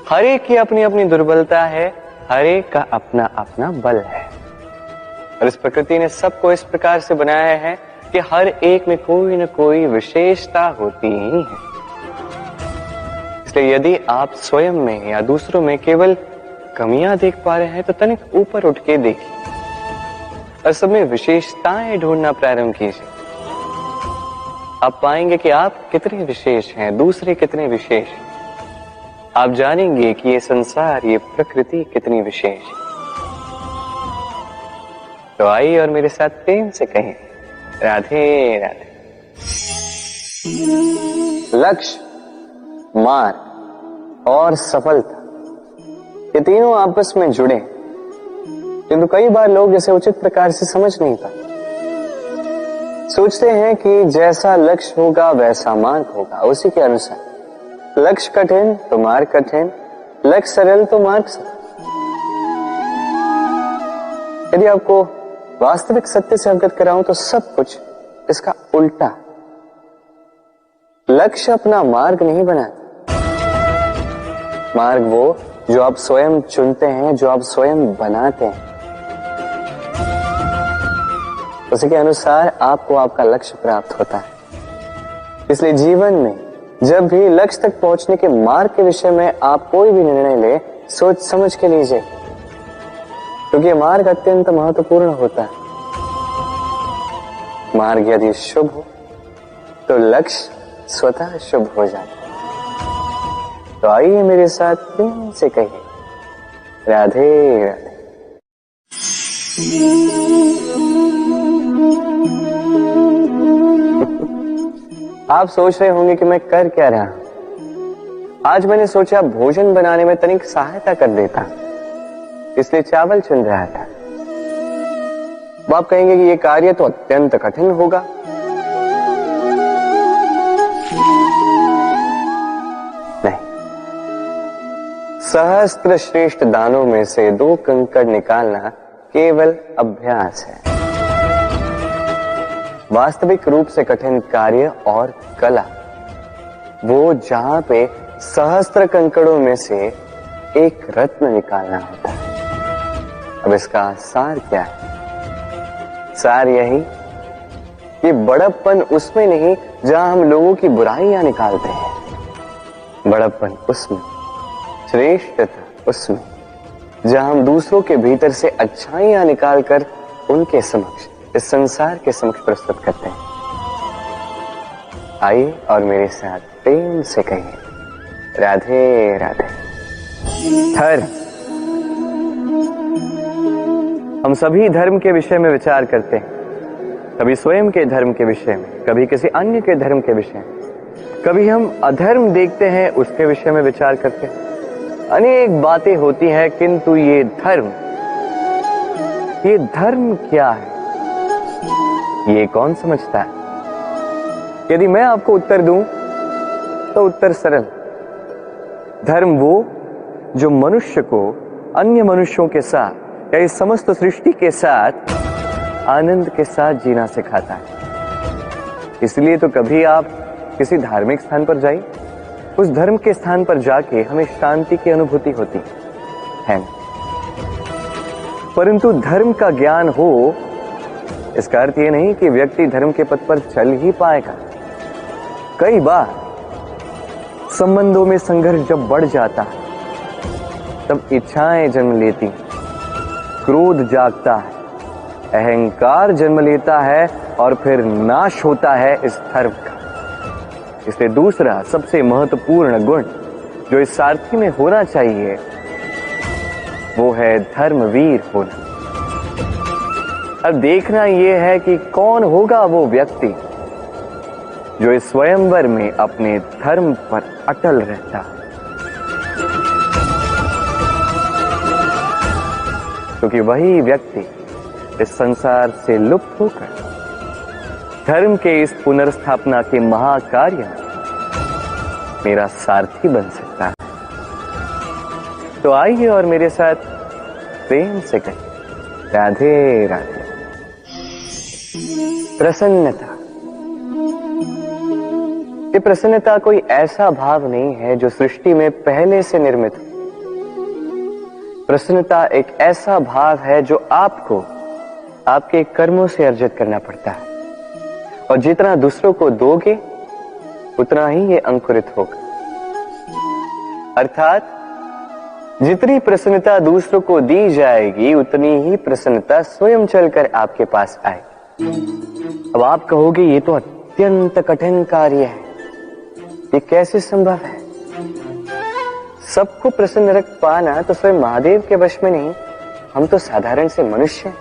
हर एक की अपनी अपनी दुर्बलता है, हर एक का अपना अपना बल है, और इस प्रकृति ने सबको इस प्रकार से बनाया है कि हर एक में कोई न कोई विशेषता होती ही है। इसलिए यदि आप स्वयं में या दूसरों में केवल कमियां देख पा रहे हैं तो तनिक ऊपर उठ के देखिए और सब में विशेषताएं ढूंढना प्रारंभ कीजिए। आप पाएंगे कि आप कितने विशेष हैं, दूसरे कितने विशेष हैं। आप जानेंगे कि ये संसार, ये प्रकृति कितनी विशेष है। तो आइए और मेरे साथ प्रेम से कहें, राधे राधे। लक्ष्य, मार्ग और सफलता, ये तीनों आपस में जुड़े, किंतु कई बार लोग इसे उचित प्रकार से समझ नहीं पाते। सोचते हैं कि जैसा लक्ष्य होगा वैसा मार्ग होगा, उसी के अनुसार। लक्ष्य कठिन तो मार्ग कठिन, लक्ष्य सरल तो मार्ग सरल। यदि आपको वास्तविक सत्य से अवगत कराऊं तो सब कुछ इसका उल्टा। लक्ष्य अपना मार्ग नहीं बनाता, मार्ग वो जो आप स्वयं चुनते हैं, जो आप स्वयं बनाते हैं। उसके अनुसार आपको आपका लक्ष्य प्राप्त होता है। इसलिए जीवन में जब भी लक्ष्य तक पहुंचने के मार्ग के विषय में आप कोई भी निर्णय ले, सोच समझ के लीजिए, क्योंकि यह मार्ग अत्यंत महत्वपूर्ण होता है। मार्ग यदि शुभ हो तो लक्ष्य स्वतः शुभ हो जाता है। तो आइए मेरे साथ प्रेम से कहिए, राधे राधे। आप सोच रहे होंगे कि मैं कर क्या रहा हूं। आज मैंने सोचा भोजन बनाने में तनिक सहायता कर देता, इसलिए चावल चुन रहा था। आप कहेंगे कि यह कार्य तो अत्यंत कठिन होगा। नहीं, सहस्त्र श्रेष्ठ दानों में से 2 कंकड़ निकालना केवल अभ्यास है। वास्तविक रूप से कठिन कार्य और कला वो जहां पे सहस्त्र कंकड़ों में से एक रत्न निकालना होता है। अब इसका सार क्या है? सार यही कि बड़प्पन उसमें नहीं जहां हम लोगों की बुराइयां निकालते हैं, बड़प्पन उसमें, श्रेष्ठता उसमें जहां हम दूसरों के भीतर से अच्छाइयां निकालकर उनके समक्ष, इस संसार के समक्ष प्रस्तुत करते हैं। आइए और मेरे साथ प्रेम से कहिए, राधे राधे। धर्म, हम सभी धर्म के विषय में विचार करते हैं, कभी स्वयं के धर्म के विषय में, कभी किसी अन्य के धर्म के विषय में, कभी हम अधर्म देखते हैं उसके विषय में विचार करते हैं। अनेक बातें होती हैं, किंतु ये धर्म क्या है, ये कौन समझता है? यदि मैं आपको उत्तर दूं तो उत्तर सरल। धर्म वो जो मनुष्य को अन्य मनुष्यों के साथ या इस समस्त सृष्टि के साथ आनंद के साथ जीना सिखाता है। इसलिए तो कभी आप किसी धार्मिक स्थान पर जाइए, उस धर्म के स्थान पर जाके हमें शांति की अनुभूति होती है। परंतु धर्म का ज्ञान हो, इसका अर्थ यह नहीं कि व्यक्ति धर्म के पथ पर चल ही पाएगा। कई बार संबंधों में संघर्ष जब बढ़ जाता है, तब इच्छाएं जन्म लेती, क्रोध जागता है, अहंकार जन्म लेता है और फिर नाश होता है इस धर्म का। इसलिए दूसरा सबसे महत्वपूर्ण गुण जो इस सारथी में होना चाहिए वो है धर्मवीर होना। अब देखना यह है कि कौन होगा वो व्यक्ति जो इस स्वयंवर में अपने धर्म पर अटल रहता है, क्योंकि वही व्यक्ति इस संसार से लुप्त होकर धर्म के इस पुनर्स्थापना के महाकार्य में मेरा सारथी बन सकता है। तो आइए और मेरे साथ प्रेम से कहिए, राधे राधे। प्रसन्नता, ये प्रसन्नता कोई ऐसा भाव नहीं है जो सृष्टि में पहले से निर्मित हो। प्रसन्नता एक ऐसा भाव है जो आपको आपके कर्मों से अर्जित करना पड़ता है, और जितना दूसरों को दोगे उतना ही ये अंकुरित होगा। अर्थात जितनी प्रसन्नता दूसरों को दी जाएगी उतनी ही प्रसन्नता स्वयं चलकर आपके पास आएगी। अब आप कहोगे ये तो अत्यंत कठिन कार्य है, ये कैसे संभव है? सबको प्रसन्न रख पाना तो स्वयं महादेव के वश में नहीं, हम तो साधारण से मनुष्य हैं,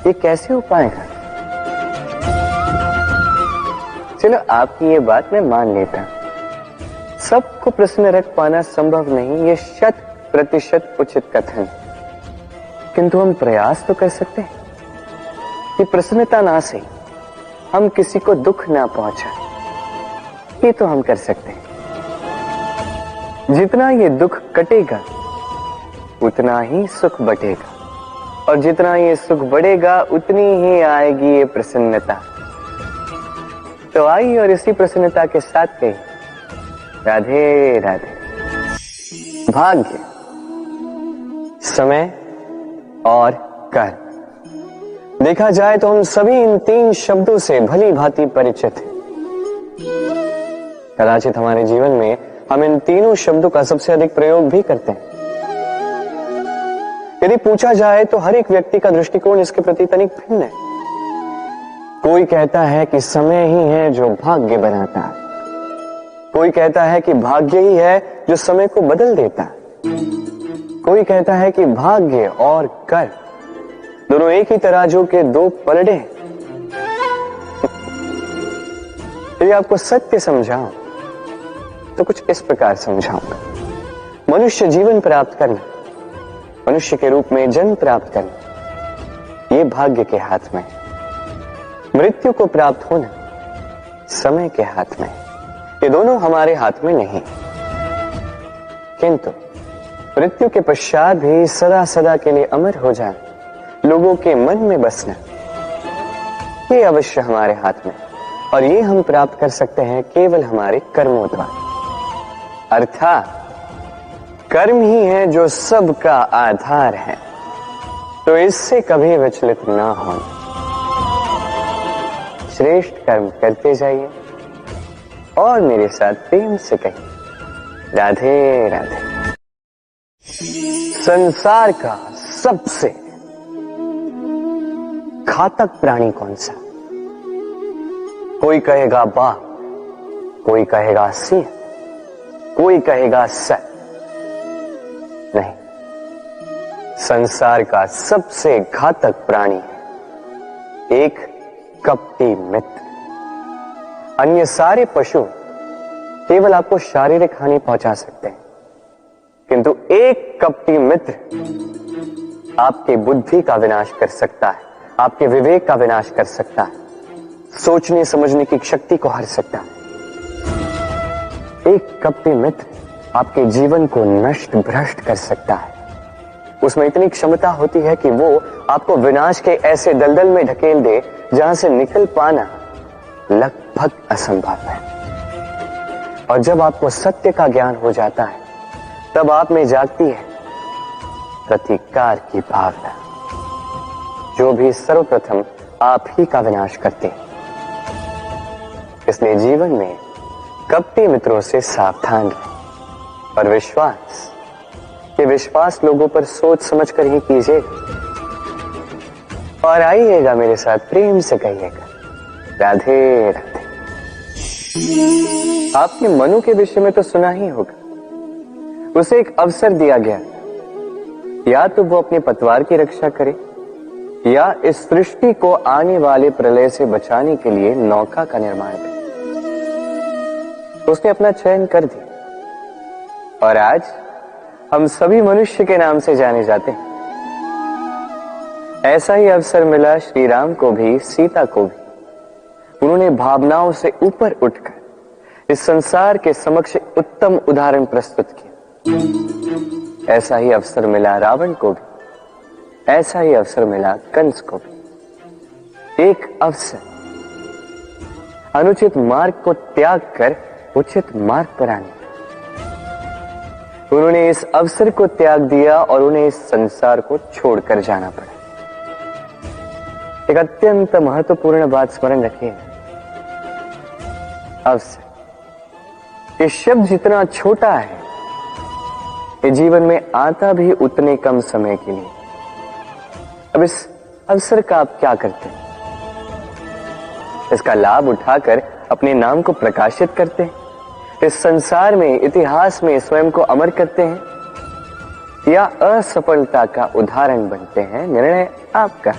ये कैसे हो पाएगा? चलो आपकी ये बात मैं मान लेता हूं, सबको प्रसन्न रख पाना संभव नहीं, ये 100% उचित कथन, किंतु हम प्रयास तो कर सकते हैं कि प्रसन्नता ना से हम किसी को दुख ना पहुंचाएं। ये तो हम कर सकते हैं। जितना ये दुख कटेगा उतना ही सुख बढ़ेगा, और जितना ये सुख बढ़ेगा उतनी ही आएगी ये प्रसन्नता। तो आइए और इसी प्रसन्नता के साथ कहिए राधे राधे। भाग्य, समय और कर्म। देखा जाए तो हम सभी इन तीन शब्दों से भली भांति परिचित हैं। कदाचित हमारे जीवन में हम इन तीनों शब्दों का सबसे अधिक प्रयोग भी करते हैं। यदि पूछा जाए तो हर एक व्यक्ति का दृष्टिकोण इसके प्रति तनिक भिन्न है। कोई कहता है कि समय ही है जो भाग्य बनाता है, कोई कहता है कि भाग्य ही है जो समय को बदल देता है, कोई कहता है कि भाग्य और कर्म दोनों एक ही तराजू के दो पलड़े हैं। यदि आपको सत्य समझाऊं तो कुछ इस प्रकार समझाऊंगा। मनुष्य जीवन प्राप्त करना, मनुष्य के रूप में जन्म प्राप्त करना, ये भाग्य के हाथ में है। मृत्यु को प्राप्त होना समय के हाथ में है। ये दोनों हमारे हाथ में नहीं। किंतु मृत्यु के पश्चात भी सदा सदा के लिए अमर हो जाना, लोगों के मन में बसना, ये अवश्य हमारे हाथ में, और ये हम प्राप्त कर सकते हैं केवल हमारे कर्मों द्वारा। अर्थात कर्म ही है जो सबका आधार है, तो इससे कभी विचलित ना हो। श्रेष्ठ कर्म करते जाइए और मेरे साथ प्रेम से कहिए राधे राधे। संसार का सबसे घातक प्राणी कौन सा? कोई कहेगा बाघ, कोई कहेगा सिंह, कोई कहेगा सर। नहीं, संसार का सबसे घातक प्राणी है एक कपटी मित्र। अन्य सारे पशु केवल आपको शारीरिक हानि पहुंचा सकते हैं, किंतु एक कपटी मित्र आपके बुद्धि का विनाश कर सकता है, आपके विवेक का विनाश कर सकता है, सोचने समझने की शक्ति को हर सकता है। एक कपटी मित्र आपके जीवन को नष्ट भ्रष्ट कर सकता है। उसमें इतनी क्षमता होती है कि वो आपको विनाश के ऐसे दलदल में ढकेल दे जहां से निकल पाना लगभग असंभव है। और जब आपको सत्य का ज्ञान हो जाता है तब आप में जागती है प्रतिकार की भावना, जो भी सर्वप्रथम आप ही का विनाश करते हैं। इसलिए जीवन में कपटी मित्रों से सावधान रहें, और विश्वास, ये विश्वास लोगों पर सोच समझ कर ही कीजिएगा। और आइएगा मेरे साथ प्रेम से कहिएगा राधे राधे। आपने मनु के विषय में तो सुना ही होगा। उसे एक अवसर दिया गया, या तो वो अपने पतवार की रक्षा करे या इस सृष्टि को आने वाले प्रलय से बचाने के लिए नौका का निर्माण करे। उसने अपना चयन कर दिया और आज हम सभी मनुष्य के नाम से जाने जाते हैं। ऐसा ही अवसर मिला श्री राम को भी, सीता को भी। उन्होंने भावनाओं से ऊपर उठकर इस संसार के समक्ष उत्तम उदाहरण प्रस्तुत किया। ऐसा ही अवसर मिला रावण को भी, ऐसा ही अवसर मिला कंस को भी। एक अवसर अनुचित मार्ग को त्याग कर उचित मार्ग पर आने, उन्होंने इस अवसर को त्याग दिया और उन्हें इस संसार को छोड़कर जाना पड़ा। एक अत्यंत महत्वपूर्ण बात स्मरण रखिए, अवसर, ये शब्द जितना छोटा है, ये जीवन में आता भी उतने कम समय के लिए। अब इस अवसर का आप क्या करते हैं? इसका लाभ उठाकर अपने नाम को प्रकाशित करते हैं, इस संसार में, इतिहास में स्वयं को अमर करते हैं, या असफलता का उदाहरण बनते हैं? निर्णय आपका।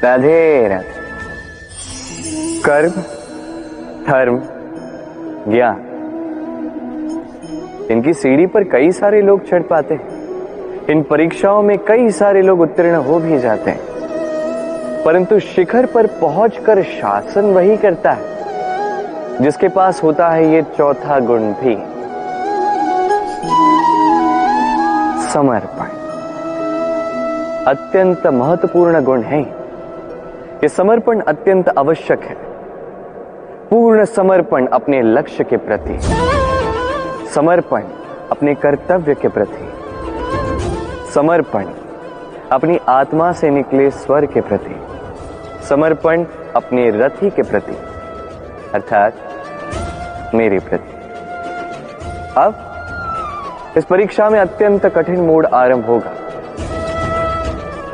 राधे राधे। कर्म, धर्म, ज्ञान, इनकी सीढ़ी पर कई सारे लोग चढ़ पाते हैं। इन परीक्षाओं में कई सारे लोग उत्तीर्ण हो भी जाते हैं, परंतु शिखर पर पहुंचकर शासन वही करता है जिसके पास होता है ये चौथा गुण भी, समर्पण। अत्यंत महत्वपूर्ण गुण है ये समर्पण, अत्यंत आवश्यक है। पूर्ण समर्पण अपने लक्ष्य के प्रति, समर्पण अपने कर्तव्य के प्रति, समर्पण अपनी आत्मा से निकले स्वर के प्रति, समर्पण अपने रथी के प्रति अर्थात मेरे प्रति। अब इस परीक्षा में अत्यंत कठिन मोड़ आरंभ होगा,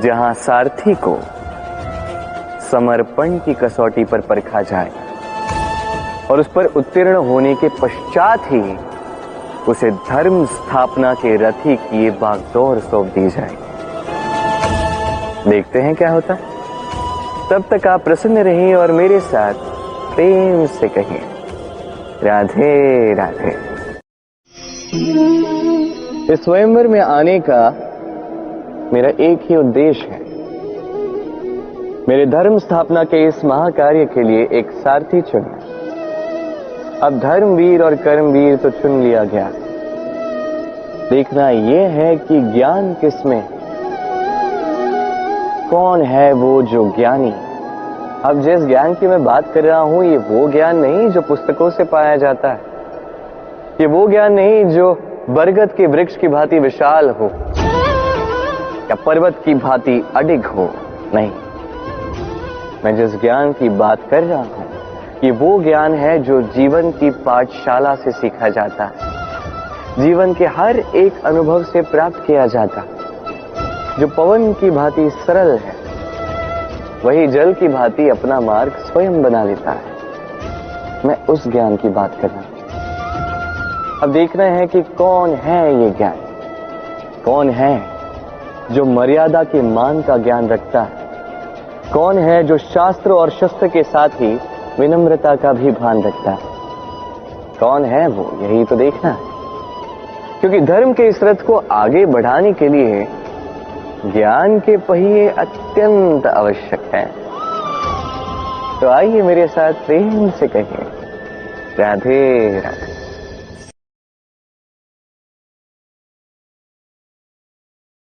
जहां सारथी को समर्पण की कसौटी पर परखा जाए और उस पर उत्तीर्ण होने के पश्चात ही उसे धर्म स्थापना के रथी की बागडोर सौंप दी जाए। देखते हैं क्या होता है। तब तक आप प्रसन्न रहिए और मेरे साथ प्रेम से कहिए राधे राधे। इस स्वयंवर में आने का मेरा एक ही उद्देश्य है, मेरे धर्म स्थापना के इस महाकार्य के लिए एक सारथी चुनना। अब धर्मवीर और कर्मवीर तो चुन लिया गया, देखना यह है कि ज्ञान किसमें, कौन है वो जो ज्ञानी। अब जिस ज्ञान की मैं बात कर रहा हूं, ये वो ज्ञान नहीं जो पुस्तकों से पाया जाता है, ये वो ज्ञान नहीं जो बरगद के वृक्ष की भांति विशाल हो या पर्वत की भांति अडिग हो, नहीं। मैं जिस ज्ञान की बात कर रहा हूं, ये वो ज्ञान है जो जीवन की पाठशाला से सीखा जाता है, जीवन के हर एक अनुभव से प्राप्त किया जाता, जो पवन की भांति सरल है, वही जल की भांति अपना मार्ग स्वयं बना लेता है। मैं उस ज्ञान की बात कर रहा हूं। अब देखना है कि कौन है ये ज्ञान, कौन है जो मर्यादा के मान का ज्ञान रखता है, कौन है जो शास्त्र और शस्त्र के साथ ही विनम्रता का भी भान रखता है, कौन है वो, यही तो देखना है। क्योंकि धर्म के इस रथ को आगे बढ़ाने के लिए ज्ञान के पहिए अत्यंत आवश्यक हैं। तो आइए मेरे साथ प्रेम से कहिए राधे राधे।